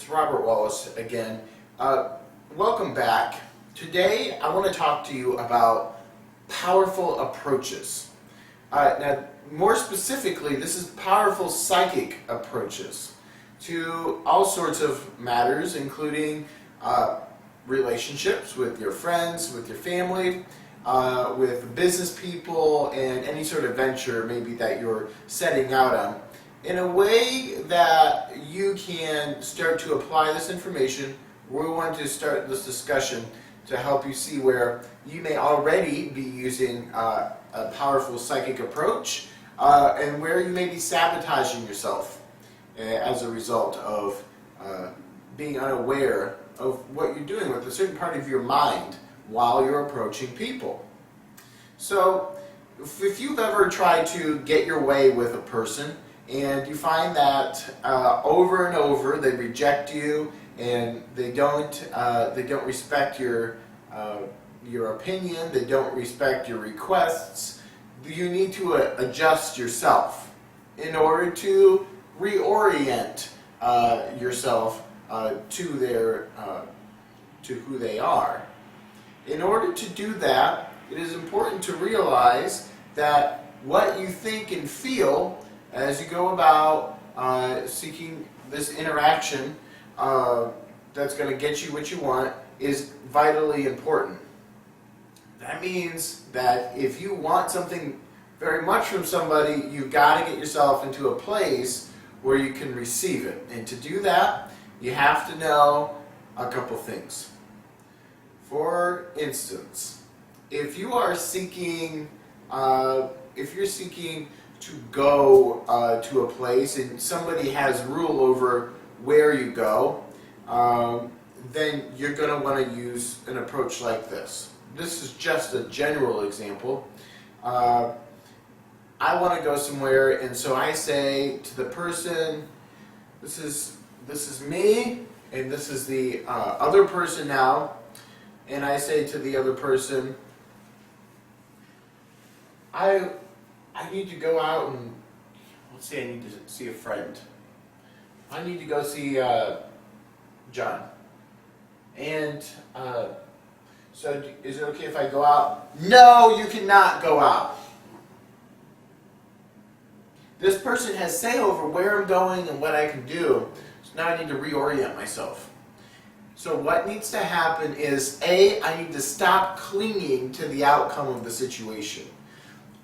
It's Robert Wallace again. Welcome back. Today I want to talk to you about powerful approaches. Now, more specifically, this is powerful psychic approaches to all sorts of matters, including relationships with your friends, with your family, with business people, and any sort of venture maybe that you're setting out on, in a way that you can start to apply this information. We want to start this discussion to help you see where you may already be using a powerful psychic approach and where you may be sabotaging yourself as a result of being unaware of what you're doing with a certain part of your mind while you're approaching people. So if you've ever tried to get your way with a person and you find that over and over they reject you and they don't respect your opinion, they don't respect your requests, you need to adjust yourself in order to reorient yourself to who they are. In order to do that, it is important to realize that what you think and feel as you go about seeking this interaction that's going to get you what you want is vitally important. That means that if you want something very much from somebody, you've got to get yourself into a place where you can receive it. And to do that, you have to know a couple things. For instance, if you're seeking to go to a place and somebody has rule over where you go, then you're going to want to use an approach like this. This is just a general example. I want to go somewhere, and so I say to the person, this is me, and this is the other person now, and I say to the other person, I need to go out and, let's say I need to see a friend. I need to go see John. And so is it okay if I go out? No, you cannot go out. This person has say over where I'm going and what I can do, so now I need to reorient myself. So what needs to happen is, A, I need to stop clinging to the outcome of the situation.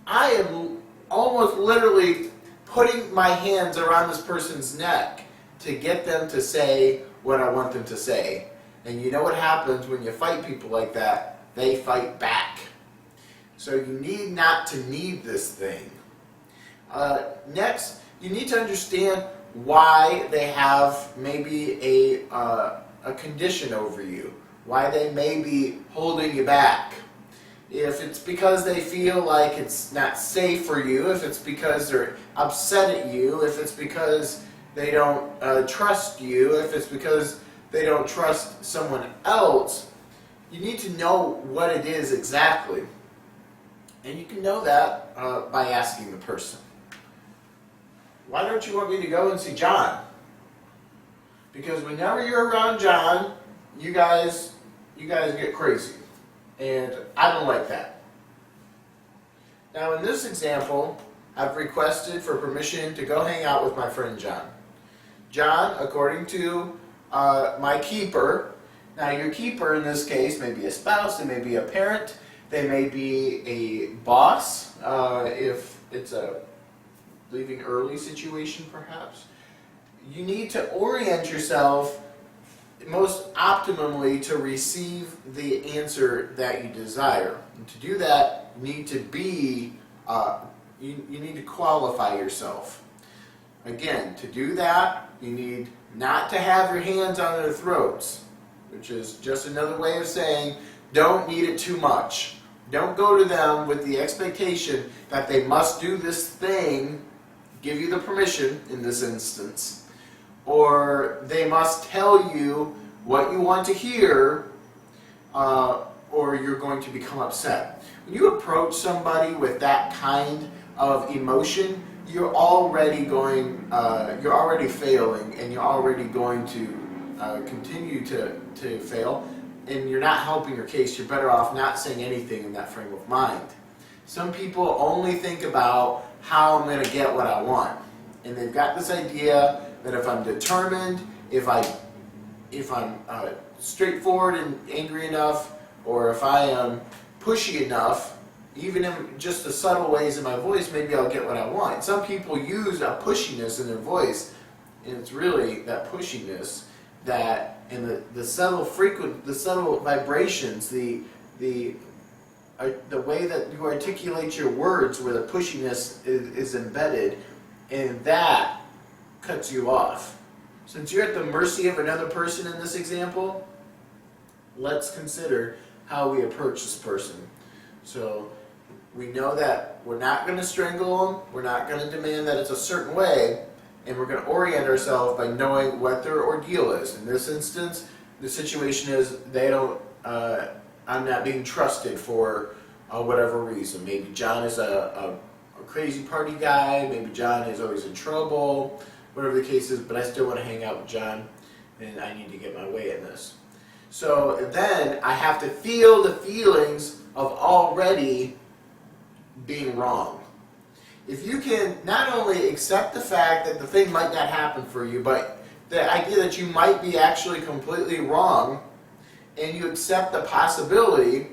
I am almost literally putting my hands around this person's neck to get them to say what I want them to say. And you know what happens when you fight people like that? They fight back. So you need not to need this thing. Next, you need to understand why they have maybe a condition over you, why they may be holding you back. If it's because they feel like it's not safe for you, if it's because they're upset at you, if it's because they don't trust you, if it's because they don't trust someone else, you need to know what it is exactly. And you can know that by asking the person, why don't you want me to go and see John? Because whenever you're around John, you guys get crazy. And I don't like that. Now in this example, I've requested for permission to go hang out with my friend John. John, according to my keeper, now your keeper in this case may be a spouse, they may be a parent, they may be a boss, if it's a leaving early situation perhaps. You need to orient yourself most optimally to receive the answer that you desire. And to do that, you need to be, you need to qualify yourself. Again, to do that, you need not to have your hands on their throats, which is just another way of saying don't need it too much. Don't go to them with the expectation that they must do this thing, give you the permission in this instance, or they must tell you what you want to hear, or you're going to become upset. When you approach somebody with that kind of emotion, you're already failing, and you're already going to continue to fail, and you're not helping your case, you're better off not saying anything in that frame of mind. Some people only think about how I'm going to get what I want. And they've got this idea that if I'm determined, if I'm straightforward and angry enough, or if I am pushy enough, even in just the subtle ways in my voice, maybe I'll get what I want. Some people use a pushiness in their voice, and it's really that pushiness that, and the subtle vibrations, the way that you articulate your words, where the pushiness is embedded, and that cuts you off. Since you're at the mercy of another person in this example, let's consider how we approach this person. So we know that we're not going to strangle them, we're not going to demand that it's a certain way, and we're going to orient ourselves by knowing what their ordeal is. In this instance, the situation is I'm not being trusted for whatever reason. Maybe John is a crazy party guy, maybe John is always in trouble, whatever the case is, but I still want to hang out with John, and I need to get my way in this. So then I have to feel the feelings of already being wrong. If you can not only accept the fact that the thing might not happen for you, but the idea that you might be actually completely wrong, and you accept the possibility,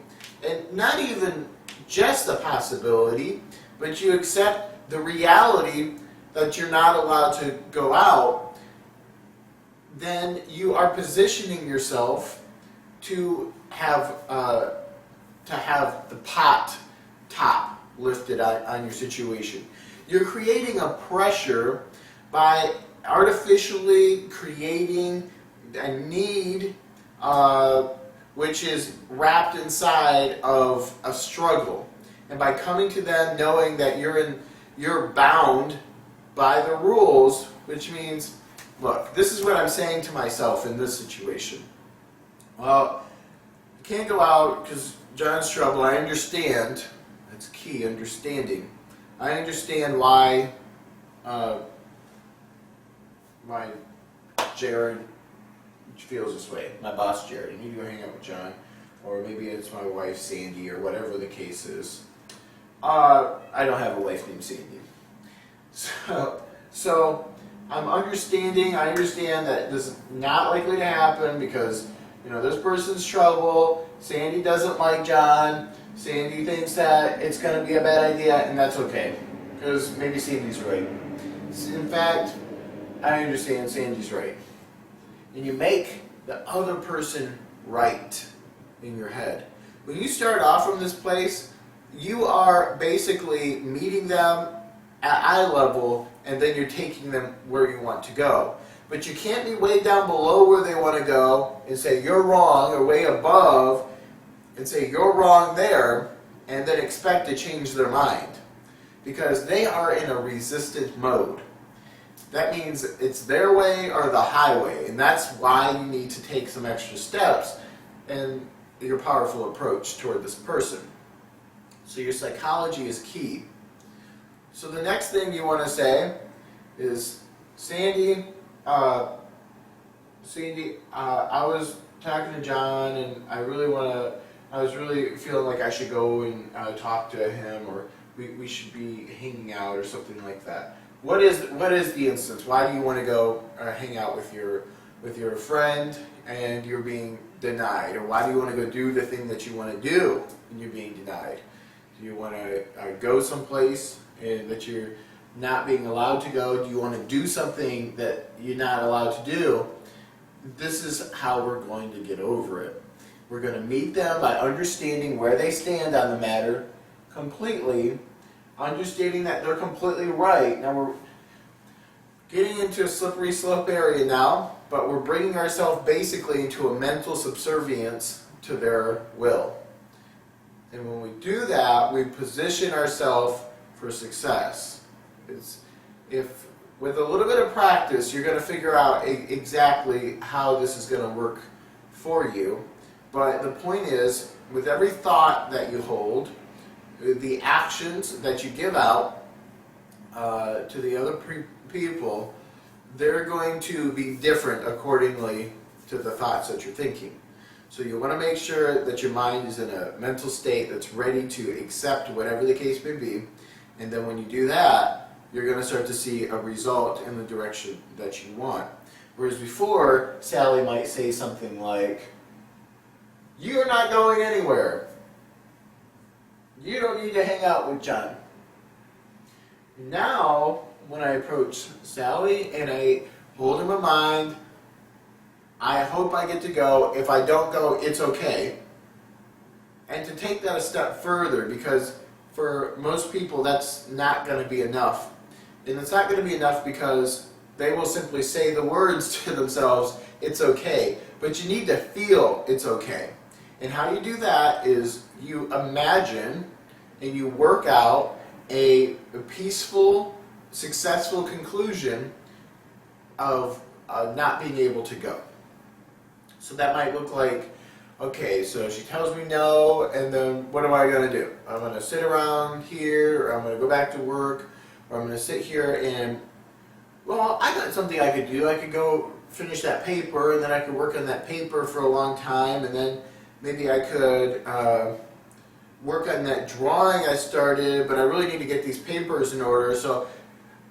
and not even just the possibility, but you accept the reality that you're not allowed to go out, then you are positioning yourself to have the top lifted on your situation. You're creating a pressure by artificially creating a need which is wrapped inside of a struggle. And by coming to them knowing that you're bound by the rules, which means, look, this is what I'm saying to myself in this situation. Well, you can't go out because John's trouble. I understand. That's key, understanding. I understand why Jared feels this way. My boss, Jared. I need to go hang out with John. Or maybe it's my wife, Sandy, or whatever the case is. I don't have a wife named Sandy. So I'm understanding. I understand that this is not likely to happen because, this person's trouble. Sandy doesn't like John. Sandy thinks that it's going to be a bad idea, and that's okay. Because maybe Sandy's right. In fact, I understand Sandy's right. And you make the other person right in your head. When you start off from this place, you are basically meeting them at eye level, and then you're taking them where you want to go. But you can't be way down below where they want to go and say you're wrong, or way above and say you're wrong there, and then expect to change their mind. Because they are in a resistant mode. That means it's their way or the highway, and that's why you need to take some extra steps in your powerful approach toward this person. So your psychology is key. So the next thing you want to say is, Sandy, I was talking to John, and I was really feeling like I should go and talk to him, or we should be hanging out or something like that. What is the instance? Why do you want to go hang out with your friend and you're being denied? Or why do you want to go do the thing that you want to do and you're being denied? Do you want to go someplace that you're not being allowed to go? Do you want to do something that you're not allowed to do? This is how we're going to get over it. We're going to meet them by understanding where they stand on the matter completely, understanding that they're completely right. Now we're getting into a slippery slope area now, but we're bringing ourselves basically into a mental subservience to their will. And when we do that, we position ourselves for success. If with a little bit of practice, you're going to figure out exactly how this is going to work for you. But the point is, with every thought that you hold, the actions that you give out to the other people, they're going to be different accordingly to the thoughts that you're thinking. So you want to make sure that your mind is in a mental state that's ready to accept whatever the case may be. And then when you do that, you're going to start to see a result in the direction that you want. Whereas before, Sally might say something like, "You're not going anywhere. You don't need to hang out with John." Now, when I approach Sally and I hold in my mind, I hope I get to go. If I don't go, it's okay. And to take that a step further, because for most people that's not going to be enough. And it's not going to be enough because they will simply say the words to themselves, "It's okay." But you need to feel it's okay. And how you do that is you imagine and you work out a peaceful, successful conclusion of not being able to go. So that might look like, okay, so she tells me no, and then what am I going to do? I'm going to sit around here, or I'm going to go back to work, or I'm going to sit here and, well, I got something I could do. I could go finish that paper, and then I could work on that paper for a long time, and then maybe I could work on that drawing I started, but I really need to get these papers in order. So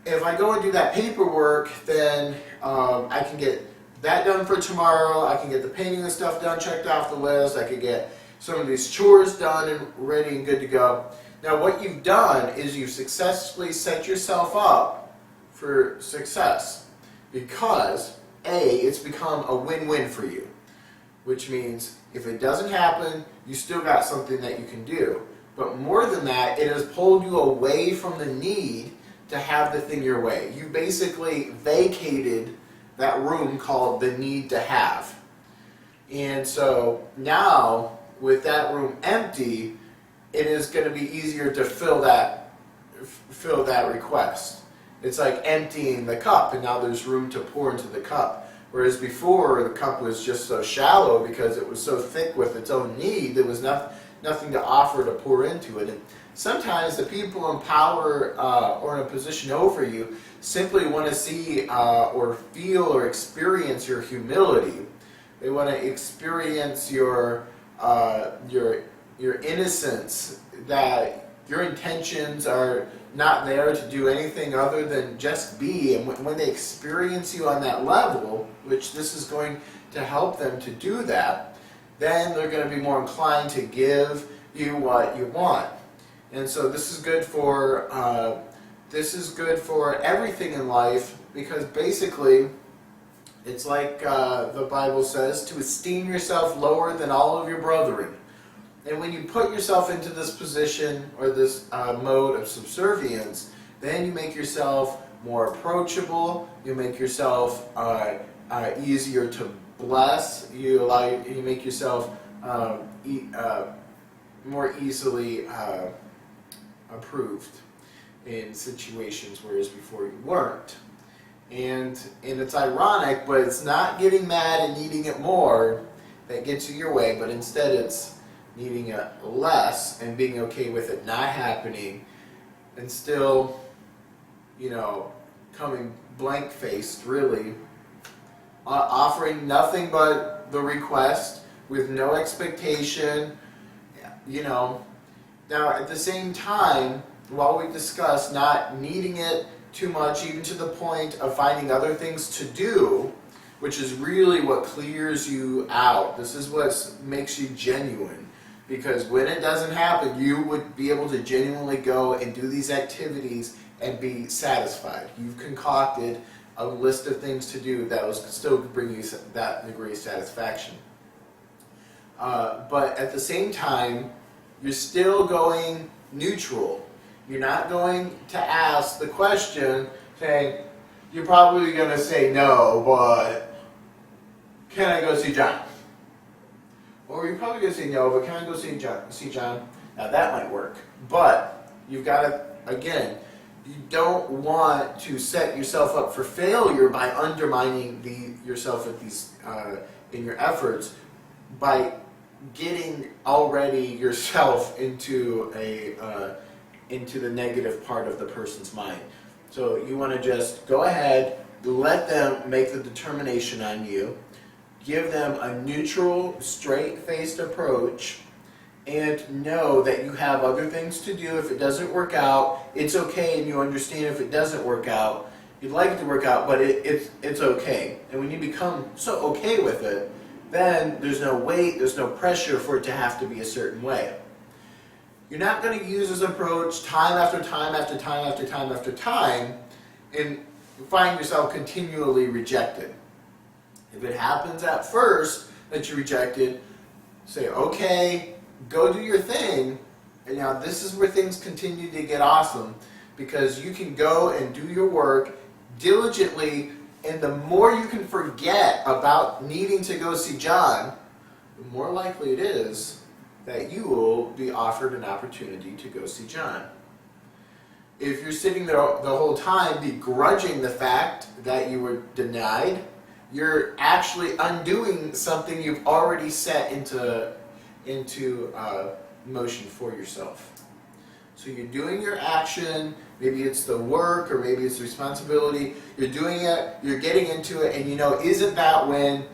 if I go and do that paperwork, then I can get that done for tomorrow. I can get the painting and stuff done, checked off the list. I could get some of these chores done and ready and good to go. Now what you've done is you've successfully set yourself up for success because A, it's become a win-win for you, which means if it doesn't happen, you still got something that you can do. But more than that, it has pulled you away from the need to have the thing your way. You basically vacated that room called the need to have. And so now, with that room empty, it is going to be easier to fill that request. It's like emptying the cup, and now there's room to pour into the cup. Whereas before, the cup was just so shallow because it was so thick with its own need, there was nothing to offer to pour into it. And sometimes the people in power or in a position over you simply want to see or feel or experience your humility. They want to experience your innocence, that your intentions are not there to do anything other than just be. And when they experience you on that level, which this is going to help them to do that, then they're going to be more inclined to give you what you want. And so this is good for everything in life, because basically it's like the Bible says, to esteem yourself lower than all of your brethren. And when you put yourself into this position or this mode of subservience, then you make yourself more approachable. You make yourself easier to bless. You make yourself more easily approved in situations, whereas before you weren't. And it's ironic, but it's not getting mad and needing it more that gets you your way, but instead it's needing it less and being okay with it not happening, and still, coming blank-faced, really, offering nothing but the request with no expectation, Now, at the same time, while we discuss not needing it too much, even to the point of finding other things to do, which is really what clears you out. This is what makes you genuine. Because when it doesn't happen, you would be able to genuinely go and do these activities and be satisfied. You've concocted a list of things to do that will still bring you that degree of satisfaction. But at the same time, you're still going neutral. You're not going to ask the question saying, you're probably going to say no, but can I go see John? Or you're probably going to say no, but can I go see John? Now that might work. But you've got to, again, you don't want to set yourself up for failure by undermining yourself at these in your efforts by getting already yourself into the negative part of the person's mind. So you want to just go ahead, let them make the determination on you. give them a neutral, straight-faced approach, and know that you have other things to do. If it doesn't work out, it's okay, and you understand if it doesn't work out. You'd like it to work out, but it's okay. And when you become so okay with it, then there's no weight, there's no pressure for it to have to be a certain way. You're not going to use this approach time after time after time after time after time and find yourself continually rejected. If it happens at first that you're rejected, say, okay, go do your thing. And now this is where things continue to get awesome, because you can go and do your work diligently, and the more you can forget about needing to go see John, the more likely it is that you will be offered an opportunity to go see John. If you're sitting there the whole time begrudging the fact that you were denied, you're actually undoing something you've already set into motion for yourself. So you're doing your action, maybe it's the work or maybe it's the responsibility, you're doing it, you're getting into it, and isn't that when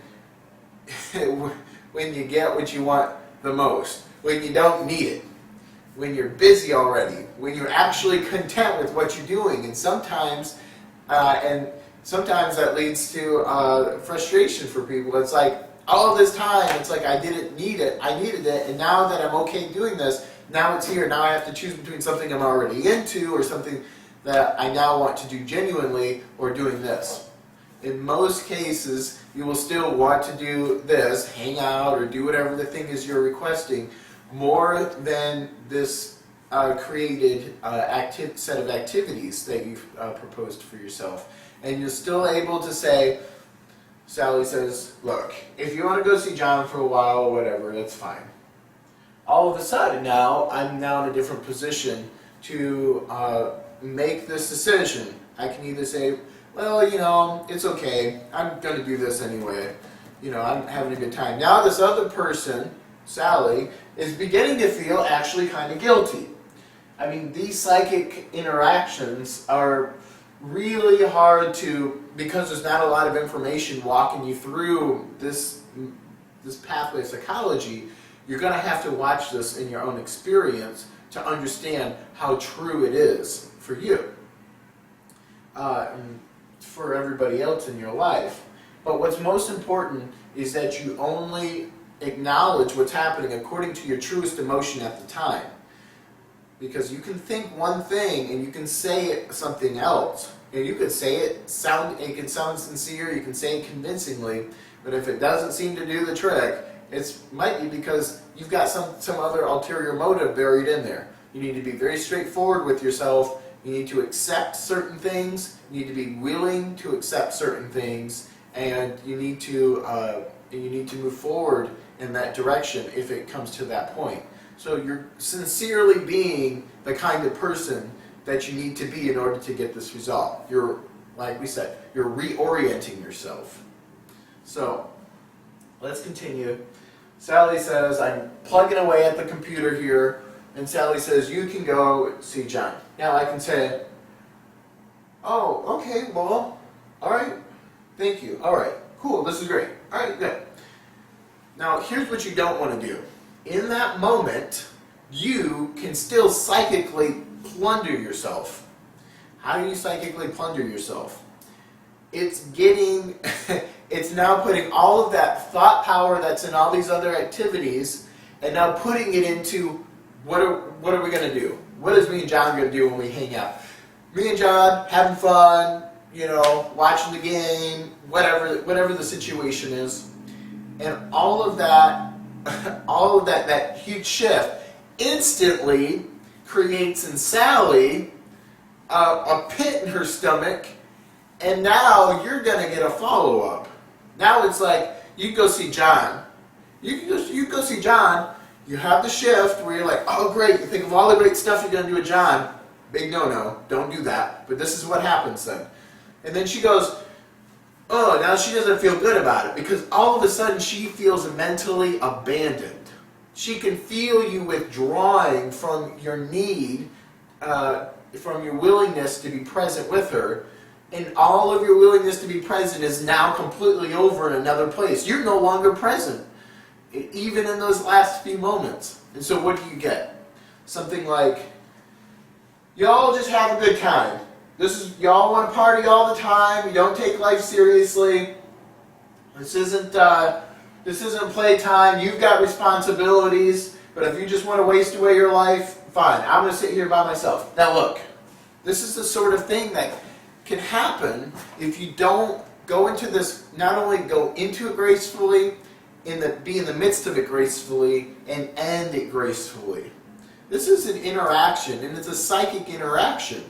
you get what you want the most? When you don't need it, when you're busy already, when you're actually content with what you're doing, and sometimes that leads to frustration for people. It's like, all this time, it's like I didn't need it, I needed it, and now that I'm okay doing this, now it's here, now I have to choose between something I'm already into or something that I now want to do genuinely, or doing this. In most cases, you will still want to do this, hang out or do whatever the thing is you're requesting, more than this created set of activities that you've proposed for yourself. And you're still able to say, Sally says, look, if you want to go see John for a while or whatever, that's fine. All of a sudden now, I'm now in a different position to make this decision. I can either say, well, it's okay, I'm going to do this anyway. I'm having a good time. Now this other person, Sally, is beginning to feel actually kind of guilty. I mean, these psychic interactions are really hard to, because there's not a lot of information walking you through this pathway of psychology. You're going to have to watch this in your own experience to understand how true it is for you, and for everybody else in your life. But what's most important is that you only acknowledge what's happening according to your truest emotion at the time. Because you can think one thing and you can say something else. And you can say it can sound sincere, you can say it convincingly, but if it doesn't seem to do the trick, it might be because you've got some other ulterior motive buried in there. You need to be very straightforward with yourself. You need to accept certain things. You need to be willing to accept certain things, and you need to move forward in that direction if it comes to that point. So you're sincerely being the kind of person that you need to be in order to get this result. You're, like we said, you're reorienting yourself. So let's continue. Sally says, I'm plugging away at the computer here, and Sally says, you can go see John. Now I can say, oh, okay, well, all right, thank you. All right, cool, this is great. All right, good. Now here's what you don't want to do. In that moment, you can still psychically plunder yourself. How do you psychically plunder yourself? It's now putting all of that thought power that's in all these other activities, and now putting it into what are we going to do? What is me and John going to do when we hang out? Me and John having fun, watching the game, whatever the situation is, and all of that huge shift instantly creates in Sally a pit in her stomach, and now you're going to get a follow-up. Now it's like, you go see John. You go see John, you have the shift where you're like, oh great, you think of all the great stuff you're going to do with John. Big no-no, don't do that. But this is what happens then. And then she goes, oh, now she doesn't feel good about it, because all of a sudden she feels mentally abandoned. She can feel you withdrawing from your need, from your willingness to be present with her. and all of your willingness to be present is now completely over in another place. You're no longer present, even in those last few moments. And so what do you get? Something like, y'all just have a good time. Y'all want to party all the time. You don't take life seriously. This isn't playtime. You've got responsibilities. But if you just want to waste away your life, fine. I'm going to sit here by myself. Now look, this is the sort of thing that can happen if you don't go into this, not only go into it gracefully, be in the midst of it gracefully, and end it gracefully. This is an interaction, and it's a psychic interaction.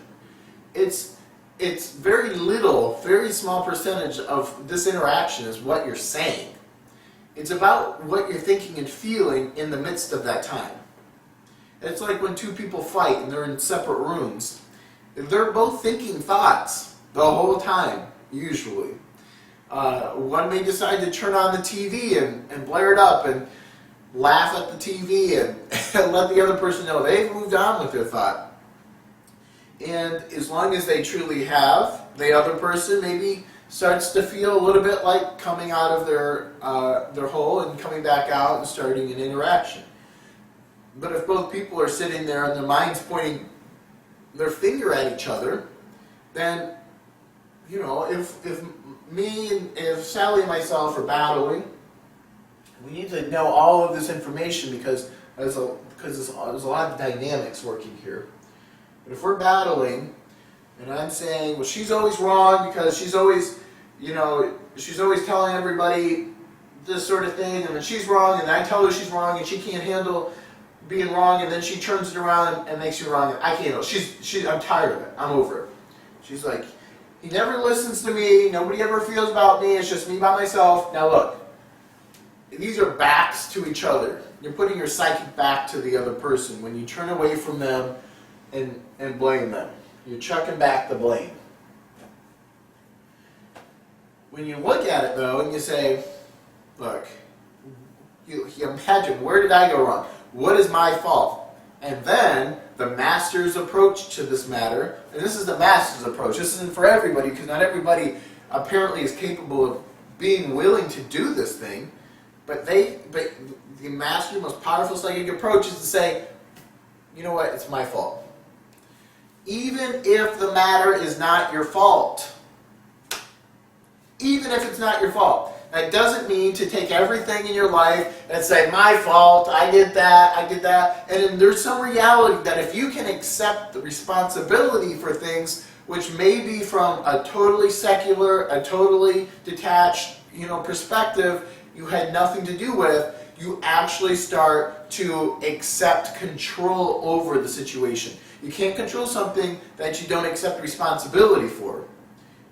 It's very little, very small percentage of this interaction is what you're saying. It's about what you're thinking and feeling in the midst of that time. It's like when two people fight and they're in separate rooms. They're both thinking thoughts the whole time, usually. One may decide to turn on the TV and blare it up and laugh at the TV and let the other person know they've moved on with their thought. And as long as they truly have, the other person maybe starts to feel a little bit like coming out of their hole and coming back out and starting an interaction. But if both people are sitting there and their minds pointing their finger at each other, then, if Sally and myself are battling, we need to know all of this information because there's a lot of dynamics working here. But if we're battling, and I'm saying, well, she's always wrong because she's always telling everybody this sort of thing, and then she's wrong, and I tell her she's wrong, and she can't handle being wrong, and then she turns it around and makes you wrong, and I can't handle it. I'm tired of it. I'm over it. She's like, he never listens to me. Nobody ever feels about me. It's just me by myself. Now look, these are backs to each other. You're putting your psychic back to the other person when you turn away from them and blame them. You're chucking back the blame. When you look at it, though, and you say, look, you imagine, where did I go wrong? What is my fault? And then the master's approach to this matter, and this is the master's approach. This isn't for everybody, because not everybody apparently is capable of being willing to do this thing. But the master, most powerful psychic approach is to say, you know what, it's my fault. Even if the matter is not your fault. Even if it's not your fault. That doesn't mean to take everything in your life and say, my fault, I did that. And then there's some reality that if you can accept the responsibility for things, which may be from a totally secular, a totally detached, perspective you had nothing to do with, you actually start to accept control over the situation. You can't control something that you don't accept responsibility for.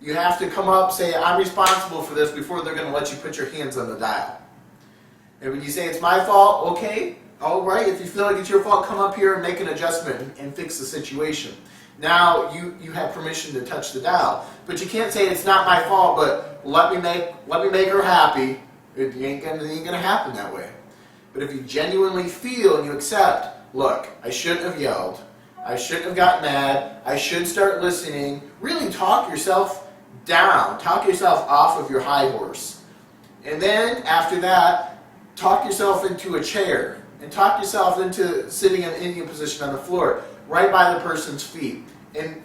You have to come up, say, I'm responsible for this before they're going to let you put your hands on the dial. And when you say it's my fault, okay, all right, if you feel like it's your fault, come up here and make an adjustment and fix the situation. Now you have permission to touch the dial. But you can't say it's not my fault, but let me make her happy. It ain't gonna happen that way. But if you genuinely feel and you accept, look, I shouldn't have yelled. I shouldn't have gotten mad. I should start listening. Really talk yourself down. Talk yourself off of your high horse. And then after that, talk yourself into a chair. And talk yourself into sitting in an Indian position on the floor, right by the person's feet. And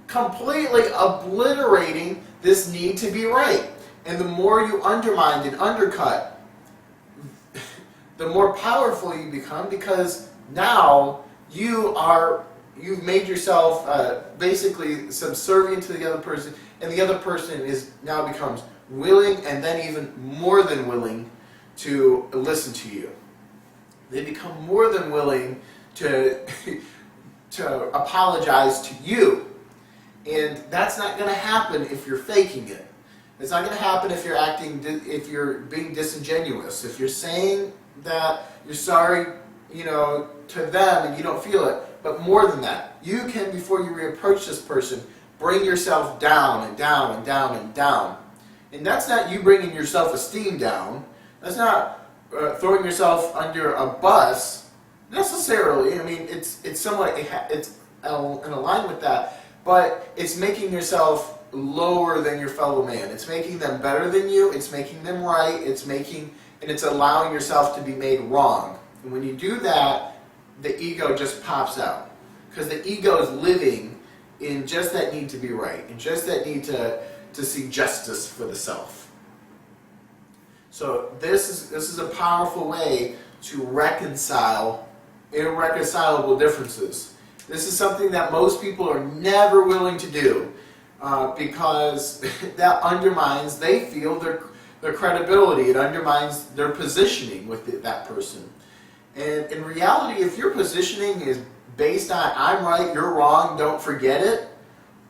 completely obliterating this need to be right. And the more you undermine and undercut, the more powerful you become, because now you've made yourself basically subservient to the other person, and the other person now becomes willing, and then even more than willing to listen to you. They become more than willing to apologize to you. And that's not going to happen if you're faking it. It's not going to happen if if you're being disingenuous. If you're saying that you're sorry, to them and you don't feel it. But more than that, you can, before you reapproach this person, bring yourself down and down and down and down. And that's not you bringing your self-esteem down. That's not throwing yourself under a bus necessarily. I mean, it's somewhat, it's in line with that. But it's making yourself lower than your fellow man. It's making them better than you. It's making them right. And it's allowing yourself to be made wrong. And when you do that, the ego just pops out. Because the ego is living in just that need to be right, and just that need to see justice for the self. So this is a powerful way to reconcile irreconcilable differences. This is something that most people are never willing to do because that undermines, they feel, their credibility. It undermines their positioning with that person. And in reality, if your positioning is based on I'm right, you're wrong, don't forget it,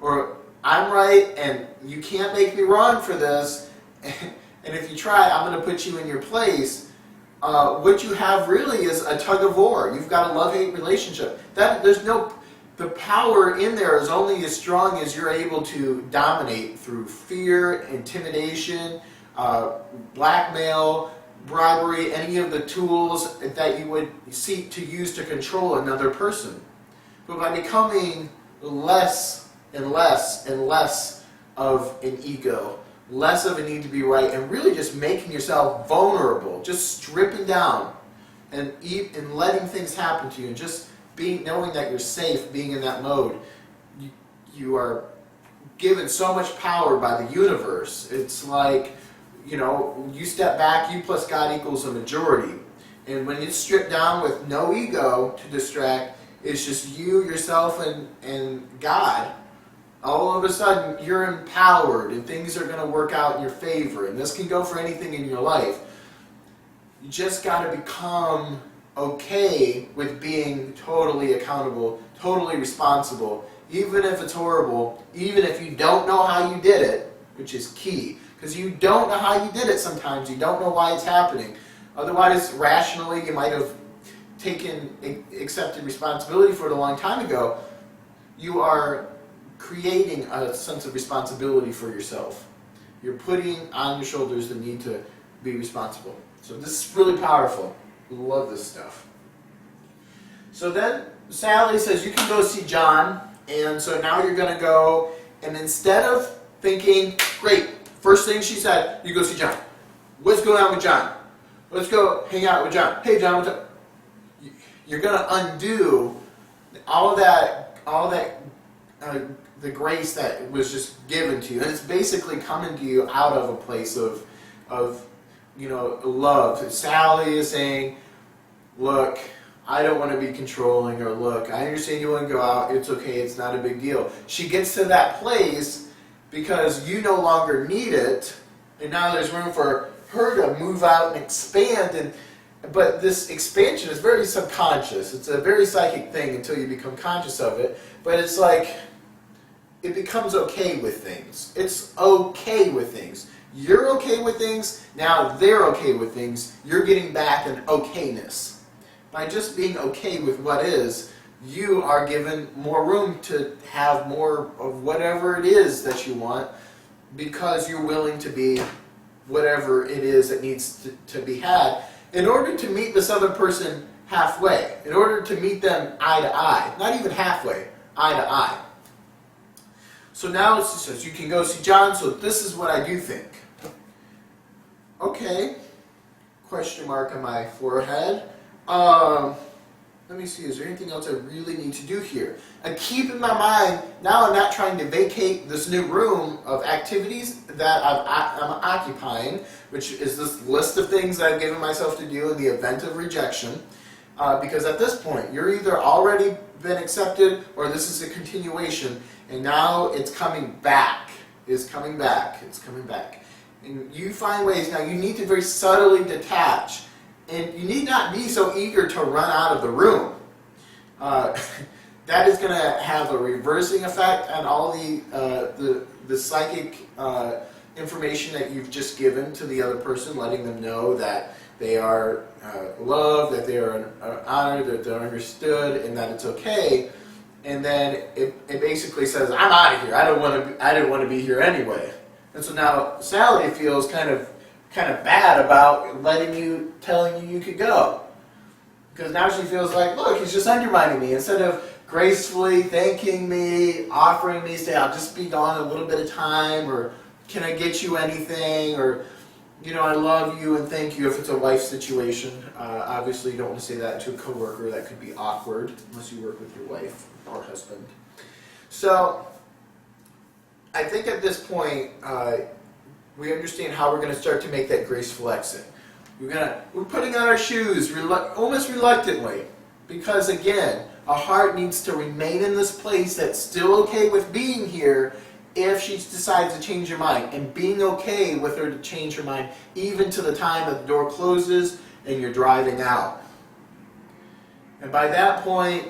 or I'm right and you can't make me wrong for this, and if you try, I'm going to put you in your place, what you have really is a tug of war. You've got a love-hate relationship. The power in there is only as strong as you're able to dominate through fear, intimidation, blackmail, bribery, any of the tools that you would seek to use to control another person. But by becoming less and less and less of an ego, less of a need to be right, and really just making yourself vulnerable, just stripping down and letting things happen to you, and just knowing that you're safe being in that mode, you are given so much power by the universe. It's like, you step back, you plus God equals a majority. And when it's stripped down with no ego to distract, it's just you, yourself, and God, all of a sudden you're empowered and things are going to work out in your favor. And this can go for anything in your life. You just got to become okay with being totally accountable, totally responsible, even if it's horrible, even if you don't know how you did it, which is key. Because you don't know how you did it sometimes. You don't know why it's happening. Otherwise, rationally, you might have accepted responsibility for it a long time ago. You are creating a sense of responsibility for yourself. You're putting on your shoulders the need to be responsible. So this is really powerful. Love this stuff. So then Sally says, you can go see John. And so now you're going to go, and instead of thinking, great, first thing she said, you go see John. What's going on with John? Let's go hang out with John. Hey, John, what's up? You're going to undo all that, the grace that was just given to you. And it's basically coming to you out of a place of love. Sally is saying, look, I don't want to be controlling, or look, I understand you want to go out, it's okay, it's not a big deal. She gets to that place because you no longer need it, and now there's room for her to move out and expand. But this expansion is very subconscious. It's a very psychic thing until you become conscious of it. But it's like, it becomes okay with things. It's okay with things. You're okay with things, now they're okay with things. You're getting back an okayness. By just being okay with what is, you are given more room to have more of whatever it is that you want, because you're willing to be whatever it is that needs to be had in order to meet this other person halfway, in order to meet them eye to eye. Not even halfway, eye to eye. So now it says, you can go see John, so this is what I do think. Okay, question mark on my forehead. Let me see, is there anything else I really need to do here? And keep in my mind, now I'm not trying to vacate this new room of activities that I'm occupying, which is this list of things that I've given myself to do in the event of rejection. Because at this point, you're either already been accepted, or this is a continuation, and now it's coming back. It's coming back. It's coming back. And you find ways, now you need to very subtly detach. And you need not be so eager to run out of the room. That is going to have a reversing effect on all the psychic information that you've just given to the other person, letting them know that they are loved, that they are honored, that they're understood, and that it's okay. And then it basically says, I'm out of here. I didn't want to be here anyway. And so now Sally feels kind of bad about telling you could go. Because now she feels like, look, he's just undermining me. Instead of gracefully thanking me, offering me, say, I'll just be gone a little bit of time, or can I get you anything, or, I love you and thank you if it's a wife situation. Obviously, you don't want to say that to a coworker. That could be awkward unless you work with your wife or husband. So, I think at this point, we understand how we're going to start to make that graceful exit. We're putting on our shoes almost reluctantly, because again, our heart needs to remain in this place that's still okay with being here if she decides to change her mind, and being okay with her to change her mind even to the time that the door closes and you're driving out. And by that point,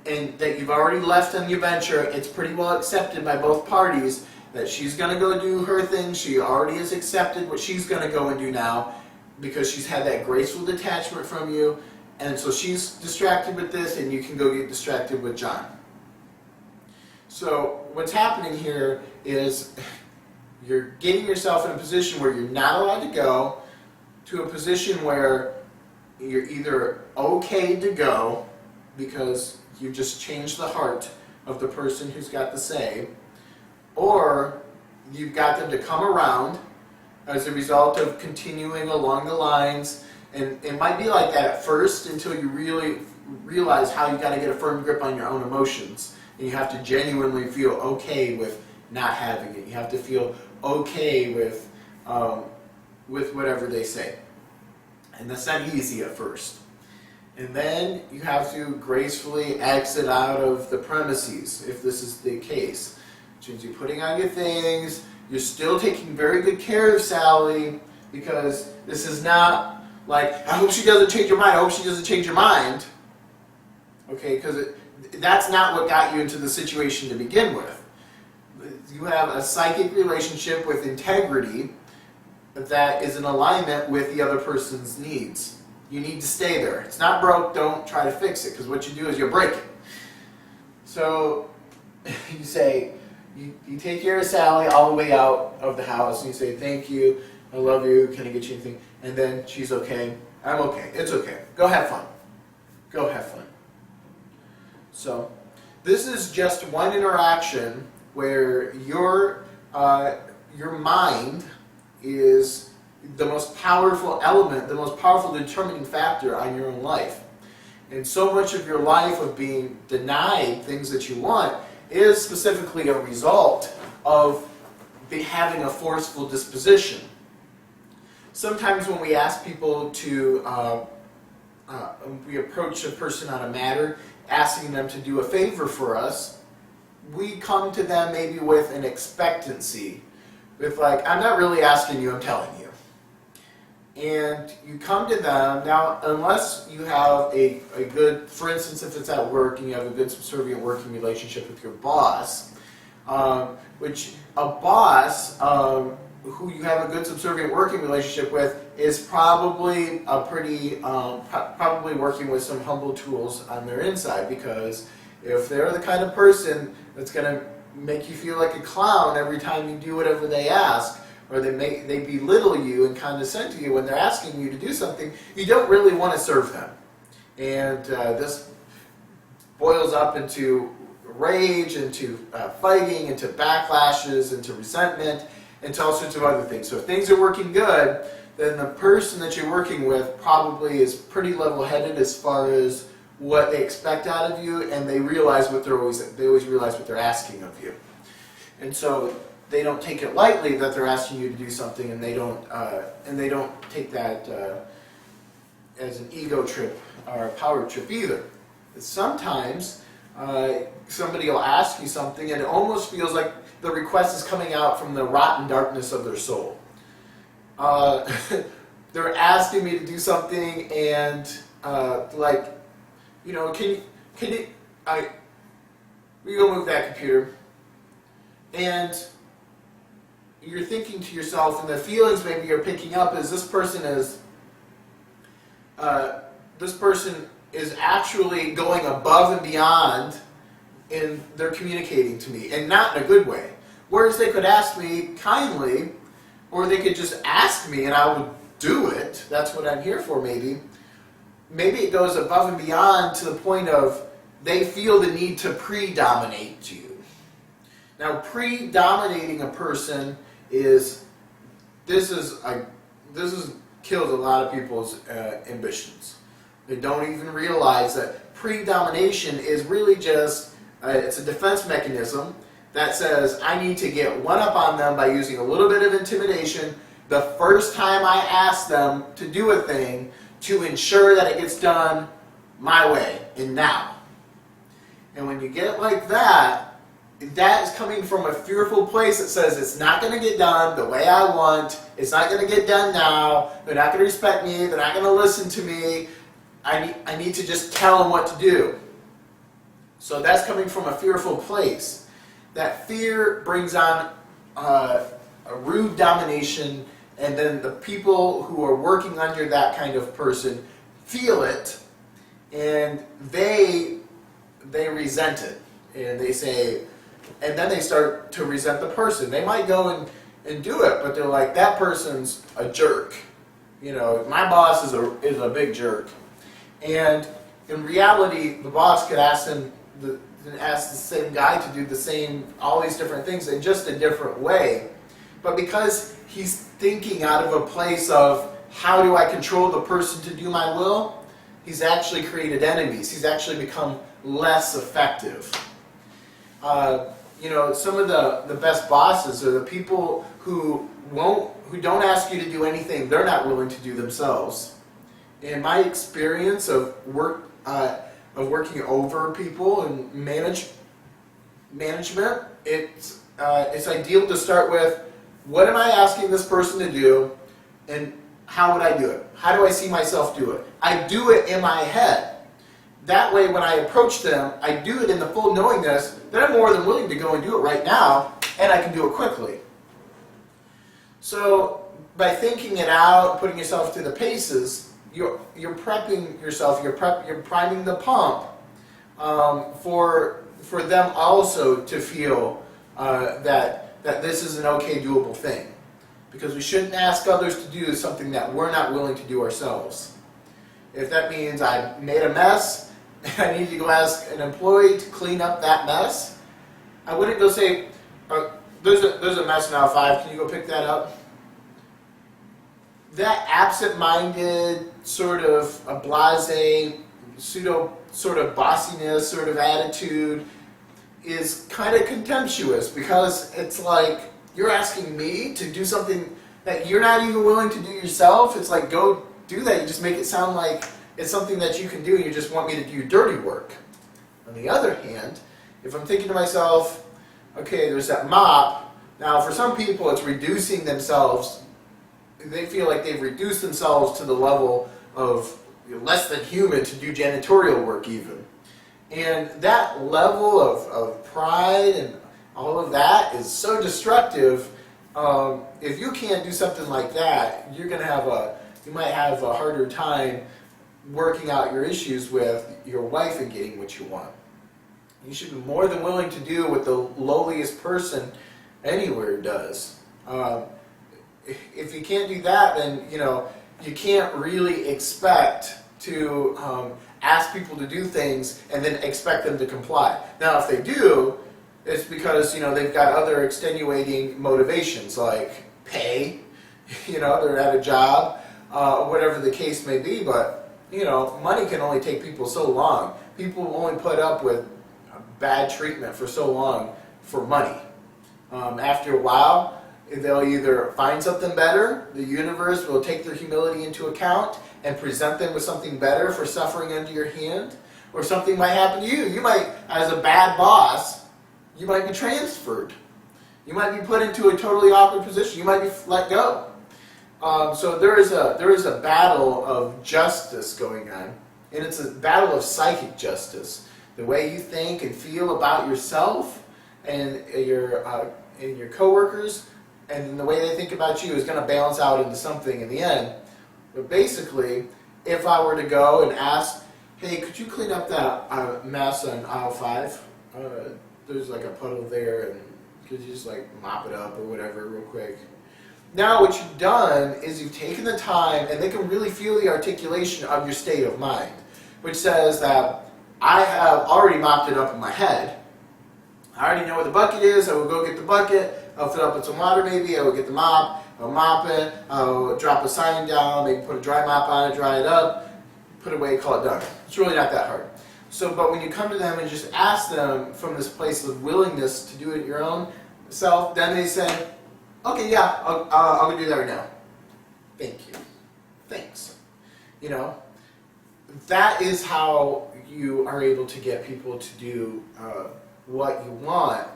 and that you've already left on your venture, it's pretty well accepted by both parties that she's going to go do her thing. She already has accepted what she's going to go and do now, because she's had that graceful detachment from you, and so she's distracted with this, and you can go get distracted with John. So what's happening here is you're getting yourself in a position where you're not allowed to go, to a position where you're either okay to go because you just changed the heart of the person who's got the say, or you've got them to come around as a result of continuing along the lines. And it might be like that at first until you really realize how you got to get a firm grip on your own emotions. And you have to genuinely feel okay with not having it. You have to feel okay with whatever they say. And that's not easy at first. And then you have to gracefully exit out of the premises, if this is the case. Which means you're putting on your things, you're still taking very good care of Sally, because this is not like, I hope she doesn't change her mind, I hope she doesn't change her mind. Okay, because that's not what got you into the situation to begin with. You have a psychic relationship with integrity that is in alignment with the other person's needs. You need to stay there. It's not broke, don't try to fix it, because what you do is you'll break it. So you say, you take care of Sally all the way out of the house, and you say, thank you, I love you, can I get you anything? And then she's okay, I'm okay, it's okay, go have fun. Go have fun. So this is just one interaction where your mind is the most powerful element, the most powerful determining factor on your own life. And so much of your life of being denied things that you want is specifically a result of having a forceful disposition. Sometimes when we ask people to, we approach a person on a matter, asking them to do a favor for us, we come to them maybe with an expectancy, with like, I'm not really asking you, I'm telling you. And you come to them, now unless you have a good, for instance if it's at work and you have a good subservient working relationship with your boss, which a boss who you have a good subservient working relationship with is probably probably working with some humble tools on their inside, because if they're the kind of person that's going to make you feel like a clown every time you do whatever they ask, or they belittle you and condescend to you when they're asking you to do something, you don't really want to serve them. And this boils up into rage, into fighting, into backlashes, into resentment, into all sorts of other things. So if things are working good, then the person that you're working with probably is pretty level-headed as far as what they expect out of you, and they realize they always realize what they're asking of you. And so they don't take it lightly that they're asking you to do something, and they don't take that as an ego trip or a power trip either. Sometimes somebody will ask you something, and it almost feels like the request is coming out from the rotten darkness of their soul. They're asking me to do something, and like, can you, we go move that computer, and you're thinking to yourself, and the feelings maybe you're picking up is this person is actually going above and beyond in their communicating to me, and not in a good way. Whereas they could ask me kindly, or they could just ask me and I would do it. That's what I'm here for, maybe. Maybe it goes above and beyond to the point of they feel the need to predominate you. Now, predominating a person is kills a lot of people's ambitions. They don't even realize that predomination is really just it's a defense mechanism that says I need to get one up on them by using a little bit of intimidation the first time I ask them to do a thing to ensure that it gets done my way and now. And when you get like that, that is coming from a fearful place that says it's not going to get done the way I want, it's not going to get done now, they're not going to respect me, they're not going to listen to me, I need to just tell them what to do. So that's coming from a fearful place. That fear brings on a rude domination, and then the people who are working under that kind of person feel it, and they resent it, and they say, and then they start to resent the person. They might go and do it, but they're like, that person's a jerk. You know, my boss is a big jerk. And in reality, the boss could ask the same guy to do the same, all these different things in just a different way. But because he's thinking out of a place of, how do I control the person to do my will? He's actually created enemies. He's actually become less effective. Some of the best bosses are the people who don't ask you to do anything they're not willing to do themselves. In my experience of working over people and management, it's ideal to start with, what am I asking this person to do, and how would I do it? How do I see myself do it? I do it in my head. That way, when I approach them, I do it in the full knowingness that I'm more than willing to go and do it right now, and I can do it quickly. So, by thinking it out, putting yourself through the paces, you're prepping yourself. You're priming the pump for them also to feel that this is an okay, doable thing, because we shouldn't ask others to do something that we're not willing to do ourselves. If that means I made a mess, I need to go ask an employee to clean up that mess, I wouldn't go say, there's a mess in aisle 5, can you go pick that up? That absent-minded, sort of a blasé, pseudo sort of bossiness sort of attitude is kind of contemptuous, because it's like, you're asking me to do something that you're not even willing to do yourself. It's like, go do that. You just make it sound like it's something that you can do, and you just want me to do dirty work. On the other hand, if I'm thinking to myself, okay, there's that mop. Now, for some people, it's reducing themselves. They feel like they've reduced themselves to the level of less than human to do janitorial work even. And that level of pride and all of that is so destructive. If you can't do something like that, you might have a harder time working out your issues with your wife and getting what you want. You should be more than willing to do what the lowliest person anywhere does. If you can't do that, then you can't really expect to ask people to do things and then expect them to comply. Now, if they do, it's because they've got other extenuating motivations like pay. They're at a job, whatever the case may be. But money can only take people so long. People will only put up with bad treatment for so long for money. After a while, they'll either find something better, the universe will take their humility into account and present them with something better for suffering under your hand, or something might happen to you. You might, as a bad boss, you might be transferred. You might be put into a totally awkward position. You might be let go. So there is a battle of justice going on, and it's a battle of psychic justice. The way you think and feel about yourself and your coworkers, and the way they think about you is going to balance out into something in the end. But basically, if I were to go and ask, hey, could you clean up that mess on aisle 5? There's like a puddle there, and could you just like mop it up or whatever real quick? Now what you've done is you've taken the time, and they can really feel the articulation of your state of mind, which says that I have already mopped it up in my head. I already know where the bucket is. I will go get the bucket. I'll fill up with some water maybe. I will get the mop. I'll mop it. I'll drop a sign down. Maybe put a dry mop on it, dry it up, put it away, call it done. It's really not that hard. So, but when you come to them and just ask them from this place of willingness to do it your own self, then they say, okay, yeah, I'll go do that right now. Thank you. Thanks. You know, that is how you are able to get people to do what you want,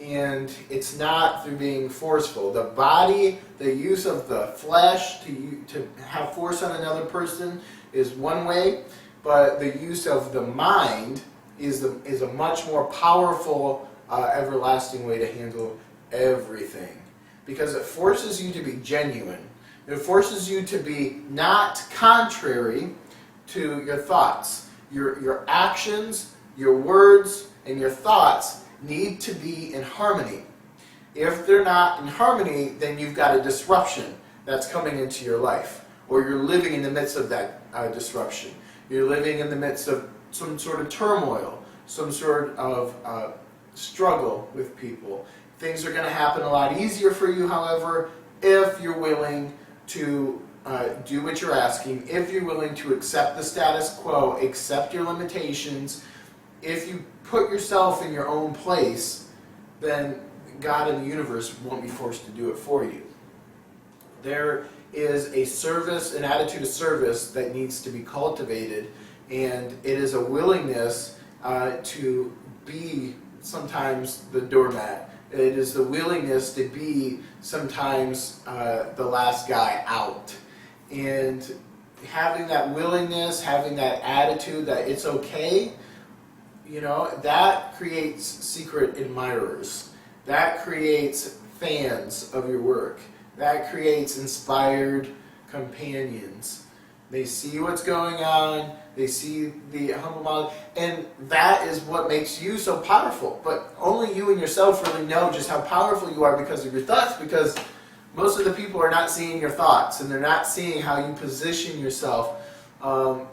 and it's not through being forceful. The body, the use of the flesh to have force on another person is one way, but the use of the mind is a much more powerful, everlasting way to handle everything, because it forces you to be genuine. It forces you to be not contrary to your thoughts. Your actions, your words, and your thoughts need to be in harmony. If they're not in harmony, then you've got a disruption that's coming into your life, or you're living in the midst of that disruption. You're living in the midst of some sort of turmoil, some sort of struggle with people. Things are going to happen a lot easier for you, however, if you're willing to do what you're asking, if you're willing to accept the status quo, accept your limitations. If you put yourself in your own place, then God and the universe won't be forced to do it for you. There is a service, an attitude of service that needs to be cultivated, and it is a willingness to be sometimes the doormat. It is the willingness to be sometimes the last guy out. And having that willingness, having that attitude that it's okay, you know, that creates secret admirers. That creates fans of your work. That creates inspired companions. They see what's going on. They see the humble model. And that is what makes you so powerful. But only you and yourself really know just how powerful you are because of your thoughts, because most of the people are not seeing your thoughts, and they're not seeing how you position yourself.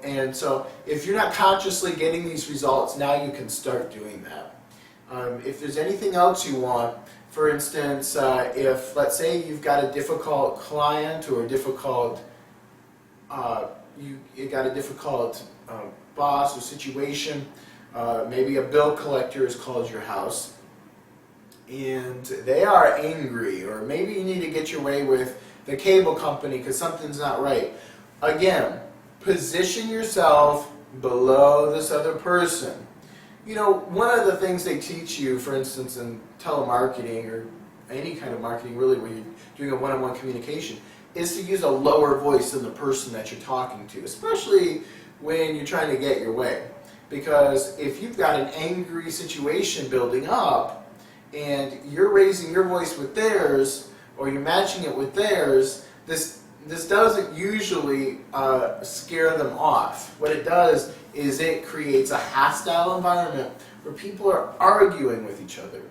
And so if you're not consciously getting these results, now you can start doing that. If there's anything else you want, for instance, if, let's say, you've got a difficult client or a difficult, you got a difficult boss or situation, maybe a bill collector has called your house, and they are angry, or maybe you need to get your way with the cable company because something's not right. Again, position yourself below this other person. You know, one of the things they teach you, for instance, in telemarketing or any kind of marketing really where you're doing a one-on-one communication, is to use a lower voice than the person that you're talking to, especially when you're trying to get your way. Because if you've got an angry situation building up and you're raising your voice with theirs, or you're matching it with theirs, this doesn't usually scare them off. What it does is it creates a hostile environment where people are arguing with each other.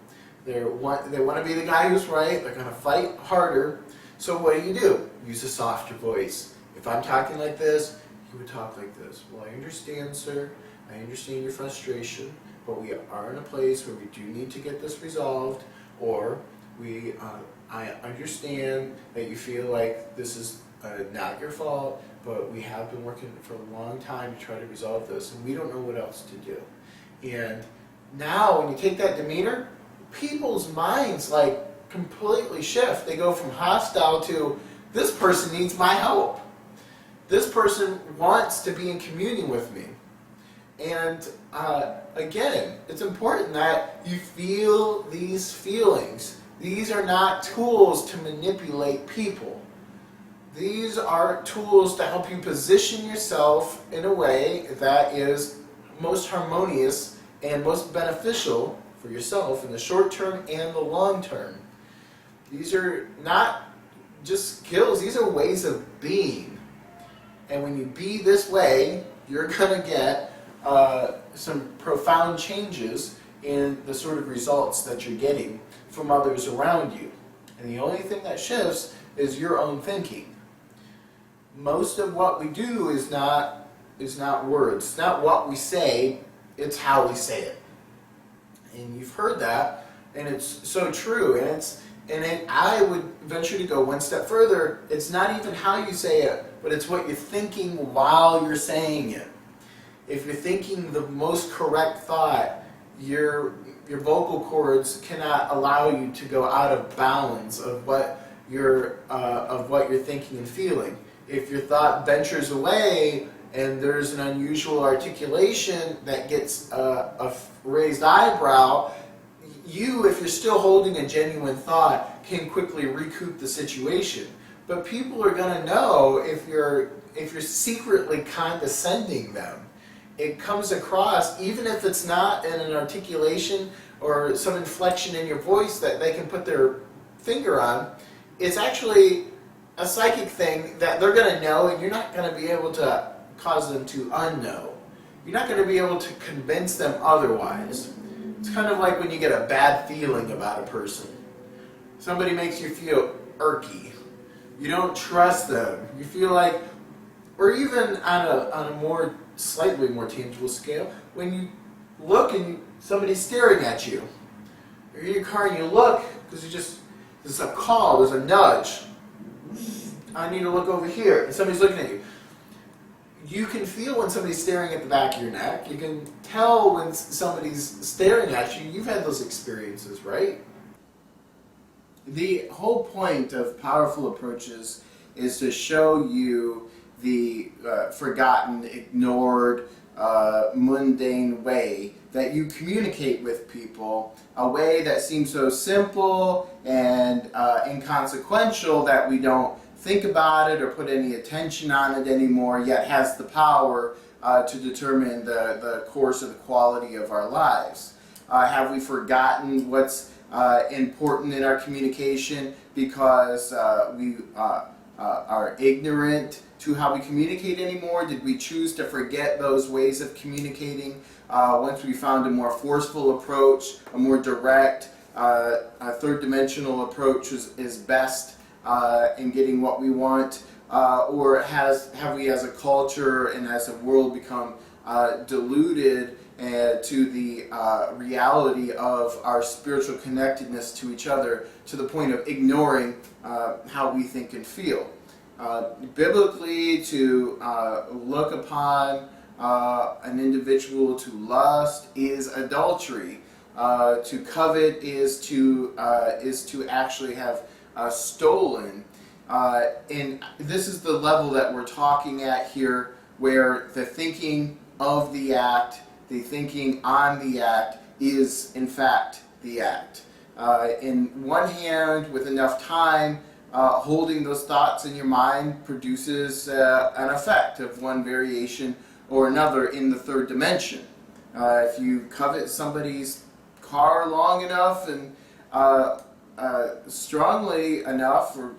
They want to be the guy who's right. They're going to fight harder. So what do? Use a softer voice. If I'm talking like this, you would talk like this. Well, I understand, sir. I understand your frustration, but we are in a place where we do need to get this resolved, or I understand that you feel like this is not your fault, but we have been working for a long time to try to resolve this, and we don't know what else to do. And now when you take that demeanor, people's minds like completely shift. They go from hostile to, this person needs my help. This person wants to be in communion with me. And again, it's important that you feel these feelings. These are not tools to manipulate people. These are tools to help you position yourself in a way that is most harmonious and most beneficial for yourself in the short term and the long term. These are not just skills, these are ways of being. And when you be this way, you're going to get some profound changes in the sort of results that you're getting from others around you. And the only thing that shifts is your own thinking. Most of what we do is not words. It's not what we say it's how we say it. And you've heard that, and it's so true. I would venture to go one step further. It's not even how you say it, but it's what you're thinking while you're saying it. If you're thinking the most correct thought, your vocal cords cannot allow you to go out of bounds of what you're thinking and feeling. If your thought ventures away and there's an unusual articulation that gets a raised eyebrow, if you're still holding a genuine thought, can quickly recoup the situation. But people are going to know if you're secretly condescending them. It comes across, even if it's not in an articulation or some inflection in your voice that they can put their finger on. It's actually a psychic thing that they're going to know, and you're not going to be able to cause them to unknow. You're not going to be able to convince them otherwise. It's kind of like when you get a bad feeling about a person. Somebody makes you feel irky. You don't trust them. You feel like, or even on a slightly more tangible scale, when you look and somebody's staring at you. You're in your car and you look, because there's a call, there's a nudge. I need to look over here, and somebody's looking at you. You can feel when somebody's staring at the back of your neck. You can tell when somebody's staring at you. You've had those experiences, right? The whole point of powerful approaches is to show you the forgotten, ignored, mundane way that you communicate with people, a way that seems so simple and inconsequential that we don't think about it or put any attention on it anymore, yet has the power to determine the course or the quality of our lives. Have we forgotten what's important in our communication because we are ignorant to how we communicate anymore? Did we choose to forget those ways of communicating once we found a more forceful approach, a more direct, a third-dimensional approach is best in getting what we want? Or have we as a culture and as a world become deluded to the reality of our spiritual connectedness to each other to the point of ignoring how we think and feel? Biblically, to look upon an individual to lust is adultery. To covet is to actually have stolen. And this is the level that we're talking at here, where the thinking of the act, the thinking on the act, is in fact the act. In one hand, with enough time, holding those thoughts in your mind produces an effect of one variation or another in the third dimension. If you covet somebody's car long enough and strongly enough, or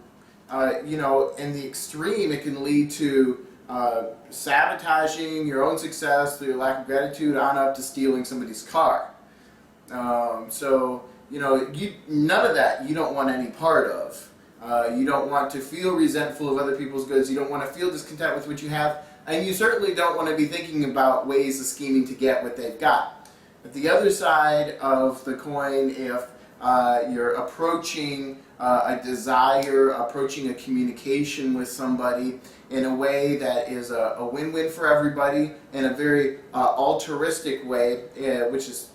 in the extreme, it can lead to sabotaging your own success through lack of gratitude on up to stealing somebody's car. None of that you don't want any part of. You don't want to feel resentful of other people's goods. You don't want to feel discontent with what you have. And you certainly don't want to be thinking about ways of scheming to get what they've got. At the other side of the coin, if you're approaching a desire, approaching a communication with somebody in a way that is a win-win for everybody, in a very altruistic way, which is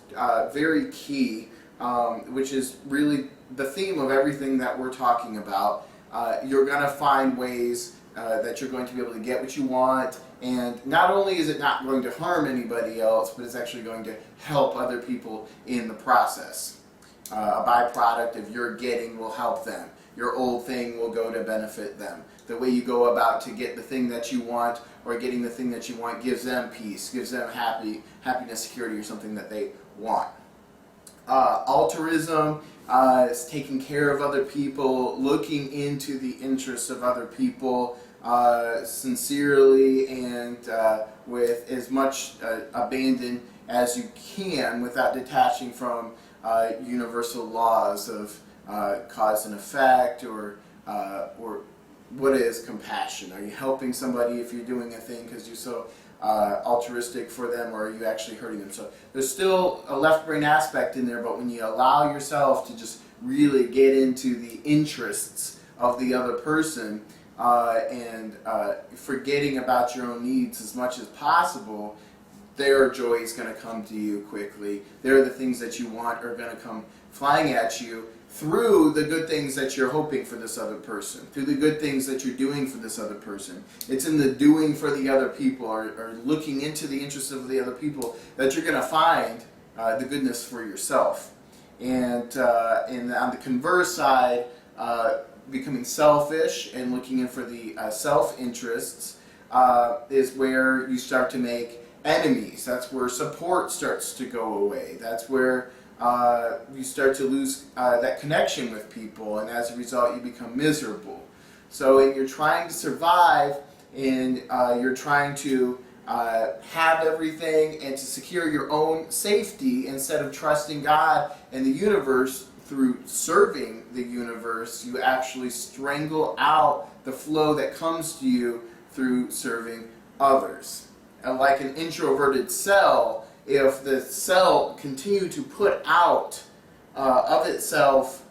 very key, which is really the theme of everything that we're talking about. You're going to find ways that you're going to be able to get what you want, and not only is it not going to harm anybody else, but it's actually going to help other people in the process. A byproduct of your getting will help them. Your old thing will go to benefit them. The way you go about to get the thing that you want, or getting the thing that you want, gives them peace, gives them happiness, security, or something that they want. Altruism is taking care of other people, looking into the interests of other people sincerely and with as much abandon as you can, without detaching from universal laws of cause and effect, or what is compassion? Are you helping somebody if you're doing a thing because you so altruistic for them, or are you actually hurting them? So there's still a left brain aspect in there, but when you allow yourself to just really get into the interests of the other person, and forgetting about your own needs as much as possible, their joy is going to come to you quickly. They're the things that you want are going to come flying at you through the good things that you're hoping for this other person, through the good things that you're doing for this other person. It's in the doing for the other people, or looking into the interests of the other people, that you're going to find the goodness for yourself. And on the converse side, becoming selfish and looking in for the self-interests is where you start to make enemies. That's where support starts to go away. That's where you start to lose that connection with people, and as a result you become miserable. So when you're trying to survive, and you're trying to have everything and to secure your own safety, instead of trusting God and the universe through serving the universe, you actually strangle out the flow that comes to you through serving others. And like an introverted cell, if the cell continued to put out of itself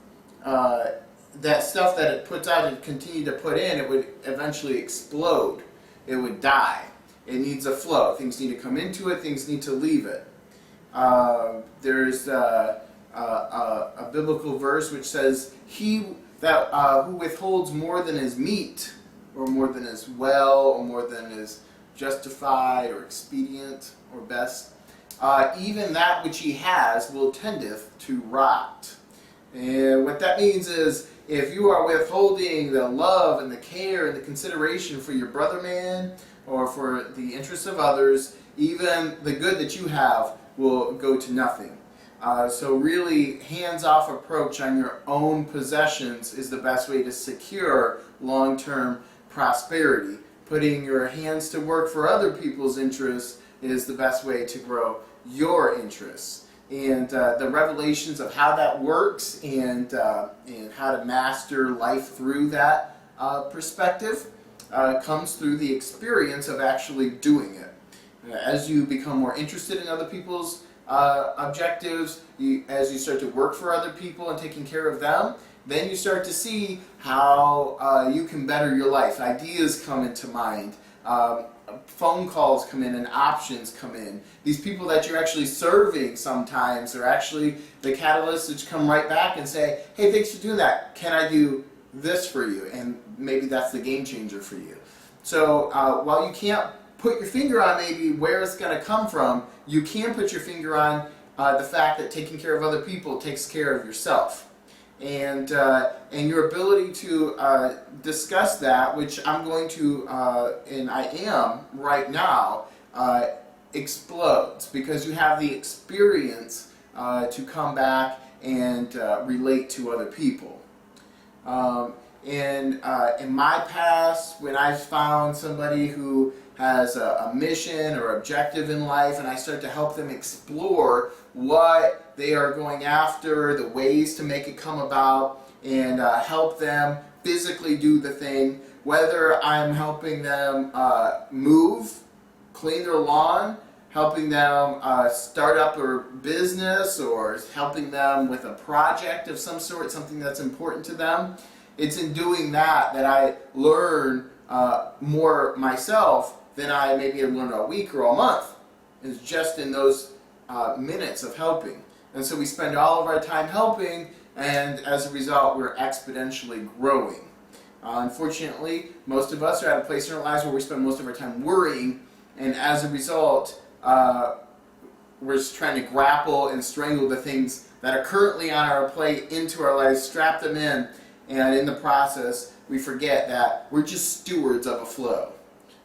that stuff that it puts out and continue to put in, it would eventually explode. It would die. It needs a flow. Things need to come into it, things need to leave it. There's a biblical verse which says, "He that who withholds more than is meet, or more than is well, or more than is justified, or expedient, or best, even that which he has will tendeth to rot." And what that means is, if you are withholding the love and the care and the consideration for your brother man, or for the interests of others, even the good that you have will go to nothing. So really, hands-off approach on your own possessions is the best way to secure long-term prosperity. Putting your hands to work for other people's interests is the best way to grow your interests. And the revelations of how that works, and how to master life through that perspective comes through the experience of actually doing it. As you become more interested in other people's objectives, as you start to work for other people and taking care of them, then you start to see how you can better your life. Ideas come into mind. Phone calls come in and options come in. These people that you're actually serving sometimes are actually the catalysts that come right back and say, "Hey, thanks for doing that. Can I do this for you?" And maybe that's the game changer for you. So while you can't put your finger on maybe where it's going to come from, you can put your finger on the fact that taking care of other people takes care of yourself. And your ability to discuss that, which I'm going to, and I am right now, explodes, because you have the experience to come back and relate to other people. In my past, when I found somebody who has a mission or objective in life, and I start to help them explore what they are going after, the ways to make it come about, and help them physically do the thing, whether I'm helping them move, clean their lawn, helping them start up a business, or helping them with a project of some sort, something that's important to them. It's in doing that that I learn more myself than I maybe learn a week or a month. It's just in those minutes of helping. And so we spend all of our time helping, and as a result, we're exponentially growing. Unfortunately, most of us are at a place in our lives where we spend most of our time worrying, and as a result, we're just trying to grapple and strangle the things that are currently on our plate into our lives, strap them in, and in the process, we forget that we're just stewards of a flow.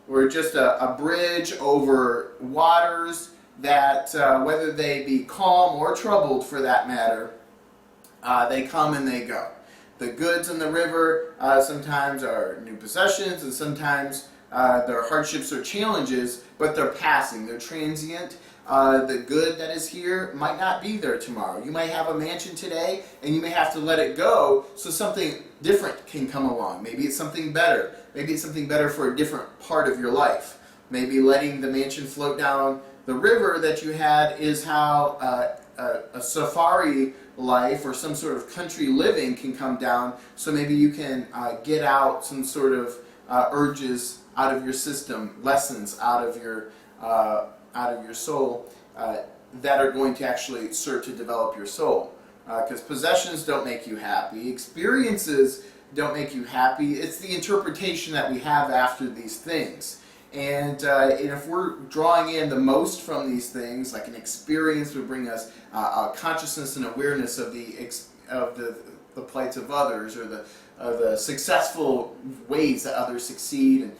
We're just a bridge over waters that, whether they be calm or troubled for that matter, they come and they go. The goods in the river sometimes are new possessions, and sometimes they're hardships or challenges, but they're passing, they're transient. The good that is here might not be there tomorrow. You might have a mansion today, and you may have to let it go so something different can come along. Maybe it's something better. Maybe it's something better for a different part of your life. Maybe letting the mansion float down the river that you had is how a safari life or some sort of country living can come down. So maybe you can get out some sort of urges out of your system, lessons out of your soul that are going to actually serve to develop your soul. Because possessions don't make you happy, experiences don't make you happy. It's the interpretation that we have after these things. And if we're drawing in the most from these things, like an experience would bring us a consciousness and awareness of the plights of others, or the successful ways that others succeed in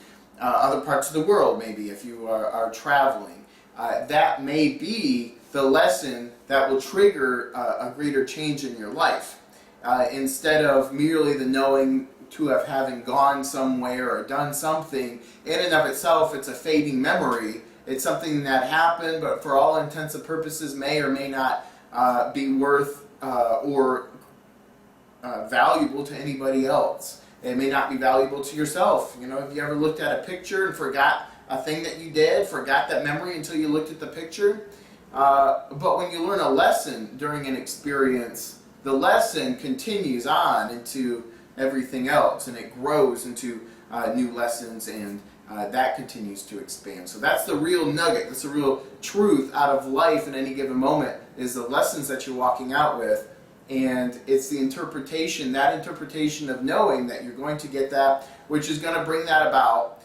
other parts of the world. Maybe if you are traveling, that may be the lesson that will trigger a greater change in your life, instead of merely the knowing to have having gone somewhere or done something. In and of itself, it's a fading memory. It's something that happened, but for all intents and purposes may or may not be worth or valuable to anybody else. It may not be valuable to yourself. Have you ever looked at a picture and forgot a thing that you did, forgot that memory until you looked at the picture? But when you learn a lesson during an experience, the lesson continues on into everything else, and it grows into new lessons, and that continues to expand. So that's the real nugget, that's the real truth out of life in any given moment, is the lessons that you're walking out with. And it's the interpretation, that interpretation of knowing that you're going to get that, which is going to bring that about,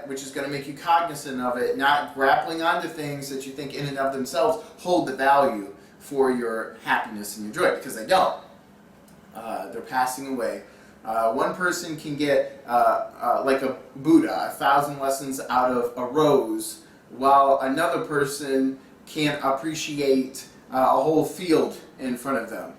which is going to make you cognizant of it, not grappling onto things that you think in and of themselves hold the value for your happiness and your joy, because they don't. They're passing away. One person can get, like a Buddha, 1,000 lessons out of a rose, while another person can't appreciate a whole field in front of them.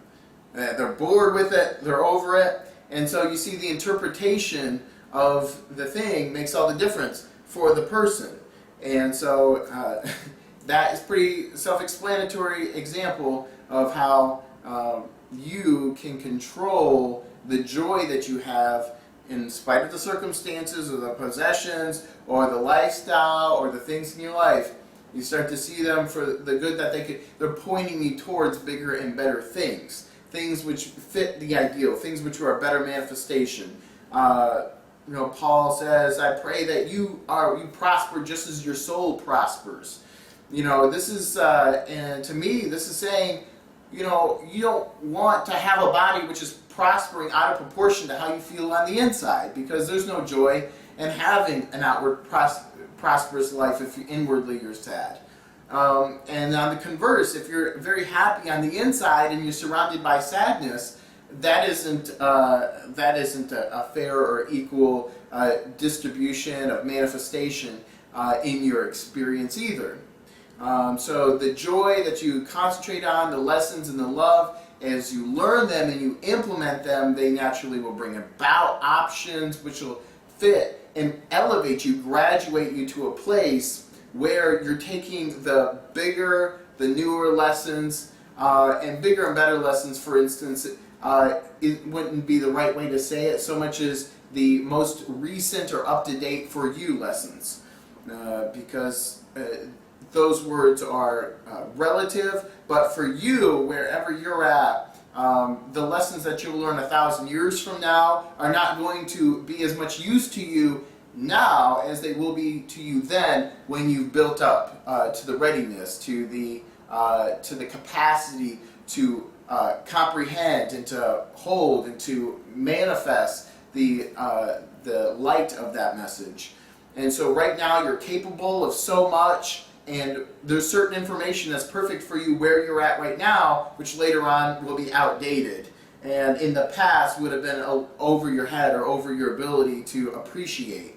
They're bored with it, they're over it, and so you see the interpretation of the thing makes all the difference for the person. And so that is pretty self-explanatory example of how you can control the joy that you have in spite of the circumstances or the possessions or the lifestyle or the things in your life. You start to see them for the good that they're pointing you towards bigger and better things. Things which fit the ideal, things which are a better manifestation. Paul says, I pray that you prosper just as your soul prospers. This is, and to me, this is saying, you don't want to have a body which is prospering out of proportion to how you feel on the inside, because there's no joy in having an outward prosperous life if inwardly you're sad. And on the converse, if you're very happy on the inside and you're surrounded by sadness, that isn't a fair or equal distribution of manifestation in your experience either. So the joy that you concentrate on, the lessons and the love, as you learn them and you implement them, they naturally will bring about options which will fit and elevate you, graduate you to a place where you're taking the bigger, the newer lessons, and bigger and better lessons, for instance, it wouldn't be the right way to say it, so much as the most recent or up-to-date for you lessons, because those words are relative, but for you, wherever you're at, the lessons that you'll learn 1,000 years from now are not going to be as much use to you now as they will be to you then, when you've built up to the readiness, to the capacity to comprehend and to hold and to manifest the light of that message. And so right now you're capable of so much, and there's certain information that's perfect for you where you're at right now, which later on will be outdated, and in the past would have been over your head or over your ability to appreciate.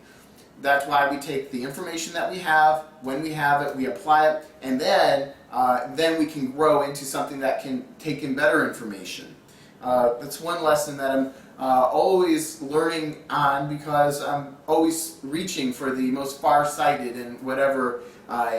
That's why we take the information that we have, when we have it, we apply it, and then we can grow into something that can take in better information. That's one lesson that I'm always learning on, because I'm always reaching for the most far-sighted in whatever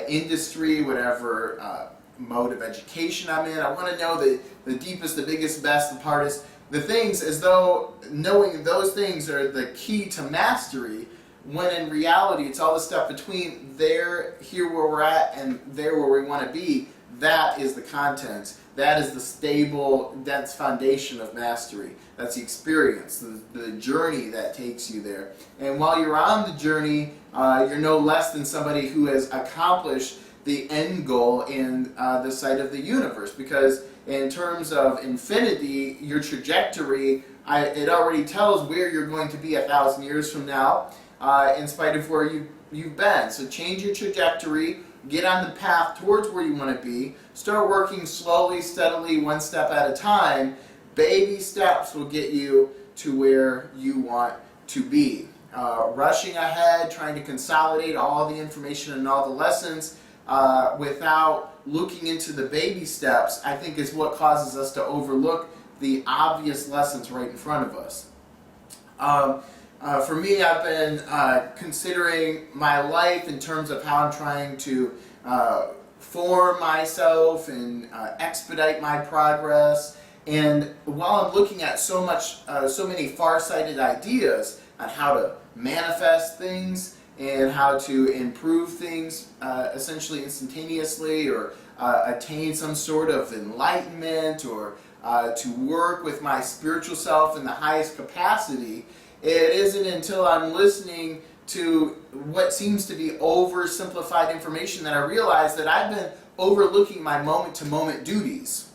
industry, whatever mode of education I'm in. I want to know the deepest, the biggest, best, the hardest, the things, as though knowing those things are the key to mastery, when in reality it's all the stuff between here where we're at and there where we want to be. That is the content. That is the stable, dense foundation of mastery. That's the experience, the journey that takes you there. And while you're on the journey, you're no less than somebody who has accomplished the end goal in the sight of the universe. Because in terms of infinity, your trajectory, it already tells where you're going to be 1,000 years from now, in spite of where you've been. So change your trajectory. Get on the path towards where you want to be. Start working slowly, steadily, one step at a time. Baby steps will get you to where you want to be. Rushing ahead, trying to consolidate all the information and all the lessons without looking into the baby steps, I think is what causes us to overlook the obvious lessons right in front of us. For me, I've been considering my life in terms of how I'm trying to form myself and expedite my progress. And while I'm looking at so many far-sighted ideas on how to manifest things and how to improve things essentially instantaneously, or attain some sort of enlightenment, or to work with my spiritual self in the highest capacity, it isn't until I'm listening to what seems to be oversimplified information that I realize that I've been overlooking my moment-to-moment duties.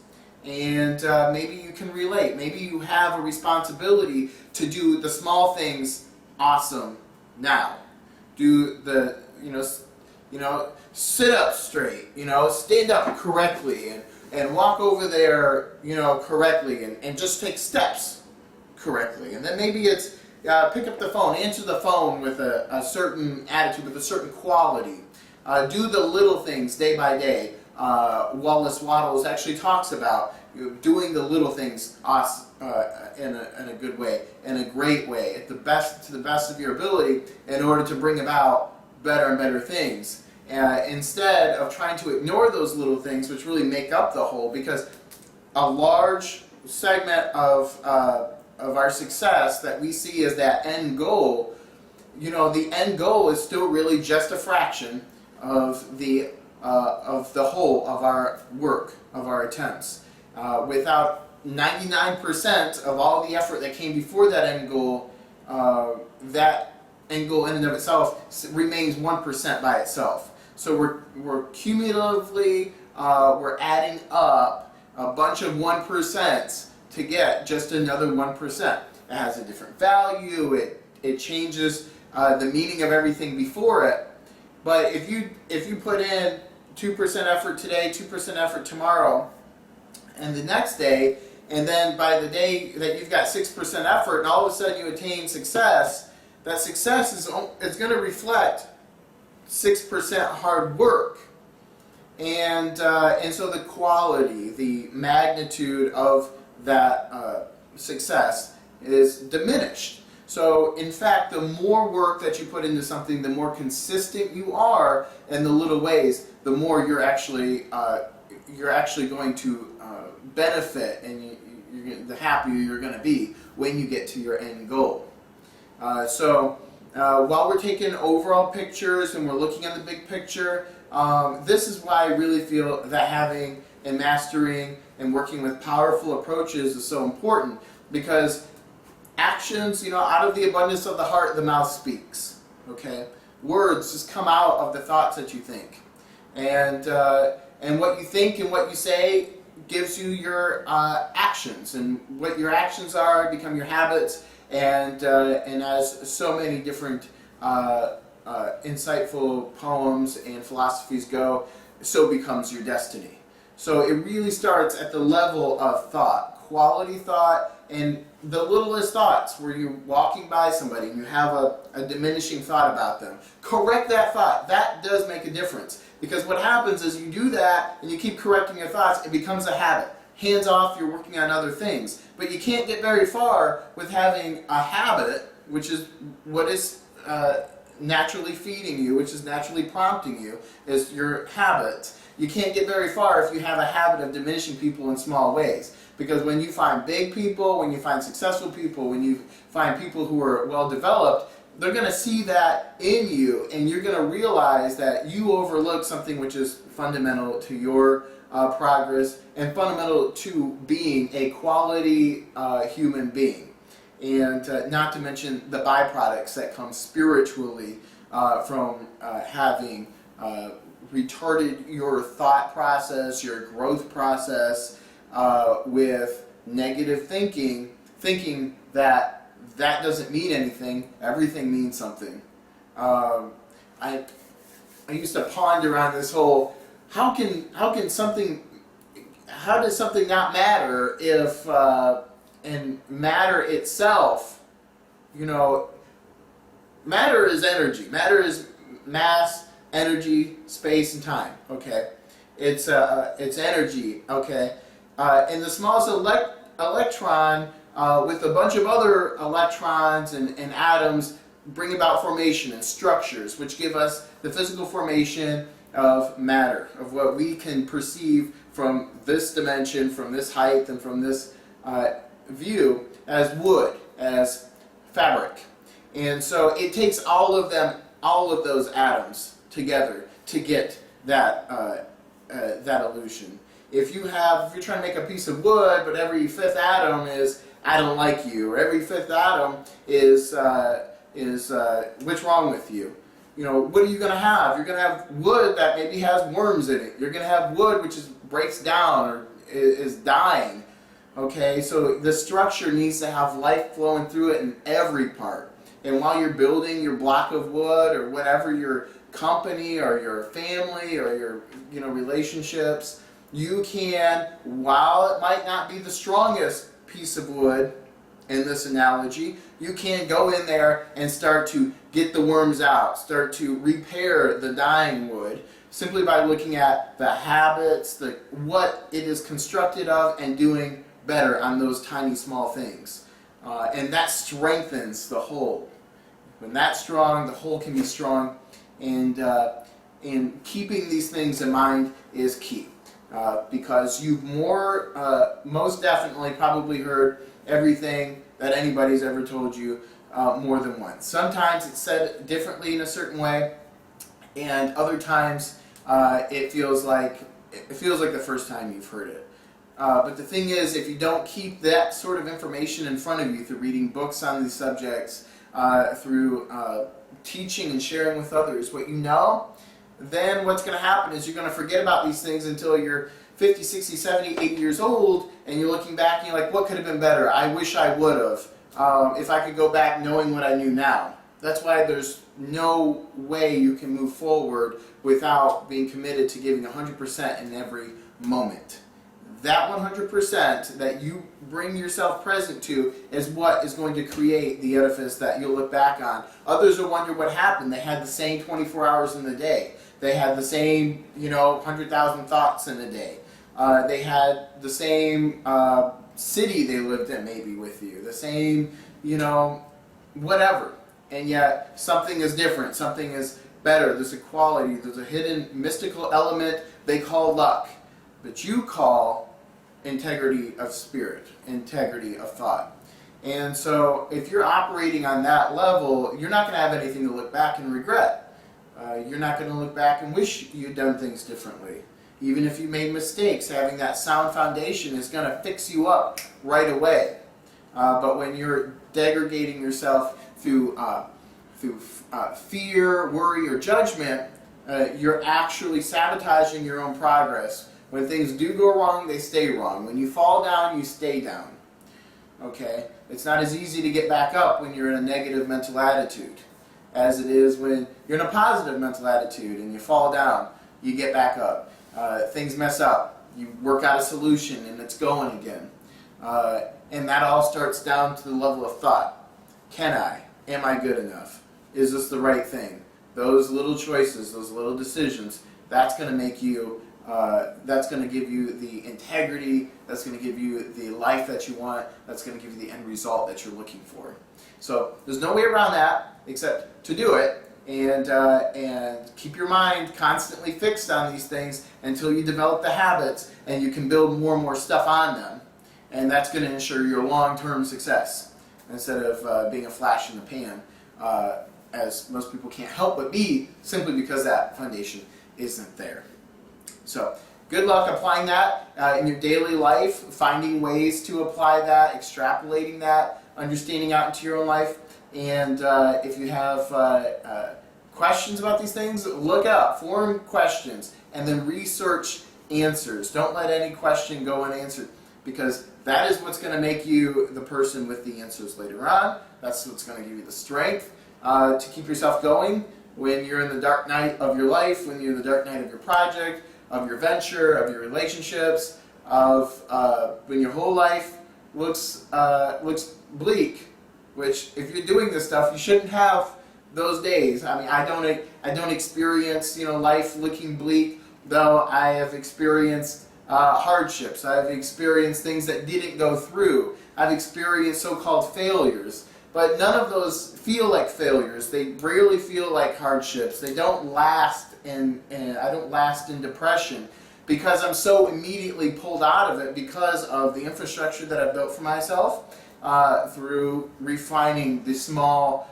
And maybe you can relate. Maybe you have a responsibility to do the small things awesome now. Do the, sit up straight, stand up correctly, and walk over there, correctly, and just take steps correctly. And then maybe it's pick up the phone, answer the phone with a certain attitude, with a certain quality. Do the little things day by day. Wallace Wattles actually talks about doing the little things in a good way, in a great way, to the best of your ability, in order to bring about better and better things. Instead of trying to ignore those little things, which really make up the whole, because a large segment of our success that we see as that end goal, the end goal is still really just a fraction of the whole of our work, of our attempts. Without 99% of all the effort that came before that end goal in and of itself remains 1% by itself. So we're cumulatively we're adding up a bunch of 1% to get just another 1%. It has a different value. It changes the meaning of everything before it. But if you put in 2% effort today, 2% effort tomorrow, and the next day, and then by the day that you've got 6% effort, and all of a sudden you attain success, that success is going to reflect 6% hard work. And so the quality, the magnitude of that success is diminished. So in fact, the more work that you put into something, the more consistent you are in the little ways, the more you're actually going to benefit, and the happier you're going to be when you get to your end goal. So while we're taking overall pictures and we're looking at the big picture, this is why I really feel that having and mastering and working with powerful approaches is so important, because actions, out of the abundance of the heart, the mouth speaks. Okay, words just come out of the thoughts that you think, and what you think and what you say gives you your actions, and what your actions are become your habits, and as so many different insightful poems and philosophies go, so becomes your destiny. So it really starts at the level of thought, quality thought, and the littlest thoughts, where you're walking by somebody and you have a diminishing thought about them. Correct that thought. That does make a difference. Because what happens is you do that and you keep correcting your thoughts, it becomes a habit. Hands off, you're working on other things. But you can't get very far with having a habit, which is what is naturally feeding you, which is naturally prompting you, is your habit. You can't get very far if you have a habit of diminishing people in small ways. Because when you find big people, when you find successful people, when you find people who are well developed, they're going to see that in you, and you're going to realize that you overlook something which is fundamental to your progress and fundamental to being a quality human being. And not to mention the byproducts that come spiritually from having retarded your thought process, your growth process with negative thinking, thinking that doesn't mean anything, everything means something. I used to ponder on this whole, how does something not matter if, and matter itself, matter is energy. Matter is mass, energy, space, and time. Okay, it's energy. Okay, and the smallest electron with a bunch of other electrons and atoms bring about formation and structures, which give us the physical formation of matter, of what we can perceive from this dimension, from this height, and from this view as wood, as fabric. And so it takes all of those atoms together to get that illusion. If you're trying to make a piece of wood, but every fifth atom is "I don't like you," or every fifth atom is "What's wrong with you?" What are you going to have? You're going to have wood that maybe has worms in it. You're going to have wood which breaks down or is dying. Okay, so the structure needs to have life flowing through it in every part. And while you're building your block of wood, or whatever your company or your family or your relationships, you can, while it might not be the strongest piece of wood in this analogy, you can go in there and start to get the worms out, start to repair the dying wood, simply by looking at the habits, what it is constructed of, and doing better on those tiny small things. And that strengthens the whole. When that's strong, the whole can be strong, and keeping these things in mind is key. Because you've most definitely probably heard everything that anybody's ever told you more than once. Sometimes it's said differently in a certain way, and other times it feels like the first time you've heard it. But the thing is, if you don't keep that sort of information in front of you through reading books on these subjects, through teaching and sharing with others what you know, then what's going to happen is you're going to forget about these things until you're 50, 60, 70, 80 years old, and you're looking back and you're like, what could have been better? I wish I would have. If I could go back knowing what I knew now. That's why there's no way you can move forward without being committed to giving 100% in every moment. That 100% that you bring yourself present to is what is going to create the edifice that you'll look back on. Others will wonder what happened. They had the same 24 hours in the day. They had the same, 100,000 thoughts in a day. They had the same city they lived in maybe with you. The same, whatever. And yet something is different. Something is better. There's a quality. There's a hidden mystical element they call luck. But you call integrity of spirit, integrity of thought. And so if you're operating on that level, you're not going to have anything to look back and regret. You're not going to look back and wish you'd done things differently. Even if you made mistakes, having that sound foundation is going to fix you up right away. But when you're degrading yourself through fear, worry, or judgment, you're actually sabotaging your own progress. When things do go wrong, they stay wrong. When you fall down, you stay down. Okay? It's not as easy to get back up when you're in a negative mental attitude as it is when you're in a positive mental attitude and you fall down, you get back up. Things mess up. You work out a solution and it's going again. And that all starts down to the level of thought. Can I? Am I good enough? Is this the right thing? Those little choices, those little decisions, that's going to make you that's going to give you the integrity, that's going to give you the life that you want, that's going to give you the end result that you're looking for. So there's no way around that except to do it and keep your mind constantly fixed on these things until you develop the habits and you can build more and more stuff on them. And that's going to ensure your long-term success instead of being a flash in the pan as most people can't help but be, simply because that foundation isn't there. So good luck applying that in your daily life, finding ways to apply that, extrapolating that, understanding out into your own life. And if you have questions about these things, look up, form questions, and then research answers. Don't let any question go unanswered, because that is what's going to make you the person with the answers later on. That's what's going to give you the strength to keep yourself going when you're in the dark night of your life, when you're in the dark night of your project, of your venture, of your relationships, of when your whole life looks bleak. Which, if you're doing this stuff, you shouldn't have those days. I mean, I don't experience life looking bleak, though I have experienced hardships. I've experienced things that didn't go through. I've experienced so-called failures. But none of those feel like failures. They rarely feel like hardships. They don't last, and I don't last in depression, because I'm so immediately pulled out of it because of the infrastructure that I've built for myself through refining the small,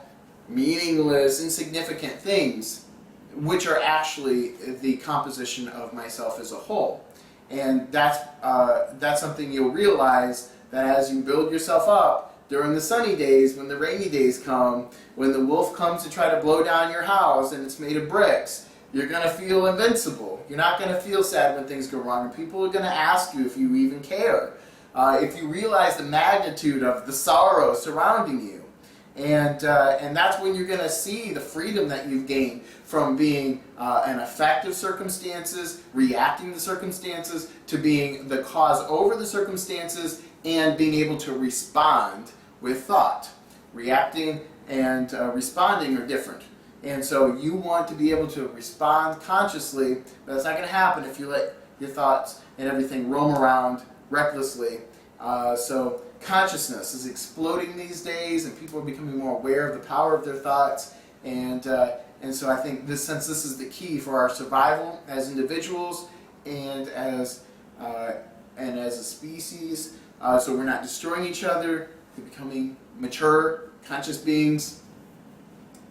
meaningless, insignificant things, which are actually the composition of myself as a whole. And that's something you'll realize, that as you build yourself up during the sunny days, when the rainy days come, when the wolf comes to try to blow down your house and it's made of bricks, you're going to feel invincible. You're not going to feel sad when things go wrong, and people are going to ask you if you even care. If you realize the magnitude of the sorrow surrounding you. And that's when you're going to see the freedom that you've gained from being an effect of circumstances, reacting to circumstances, to being the cause over the circumstances, and being able to respond with thought. Reacting and responding are different. And so you want to be able to respond consciously, but that's not going to happen if you let your thoughts and everything roam around recklessly. So consciousness is exploding these days, and people are becoming more aware of the power of their thoughts. And so I think since this is the key for our survival as individuals and as a species, so we're not destroying each other, we're becoming mature, conscious beings.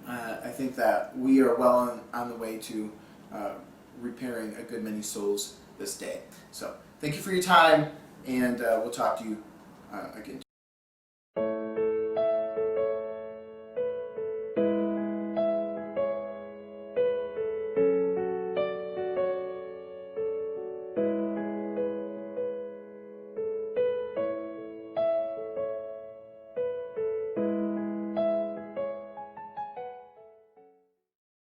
I think that we are well on the way to repairing a good many souls this day. So thank you for your time, and we'll talk to you again.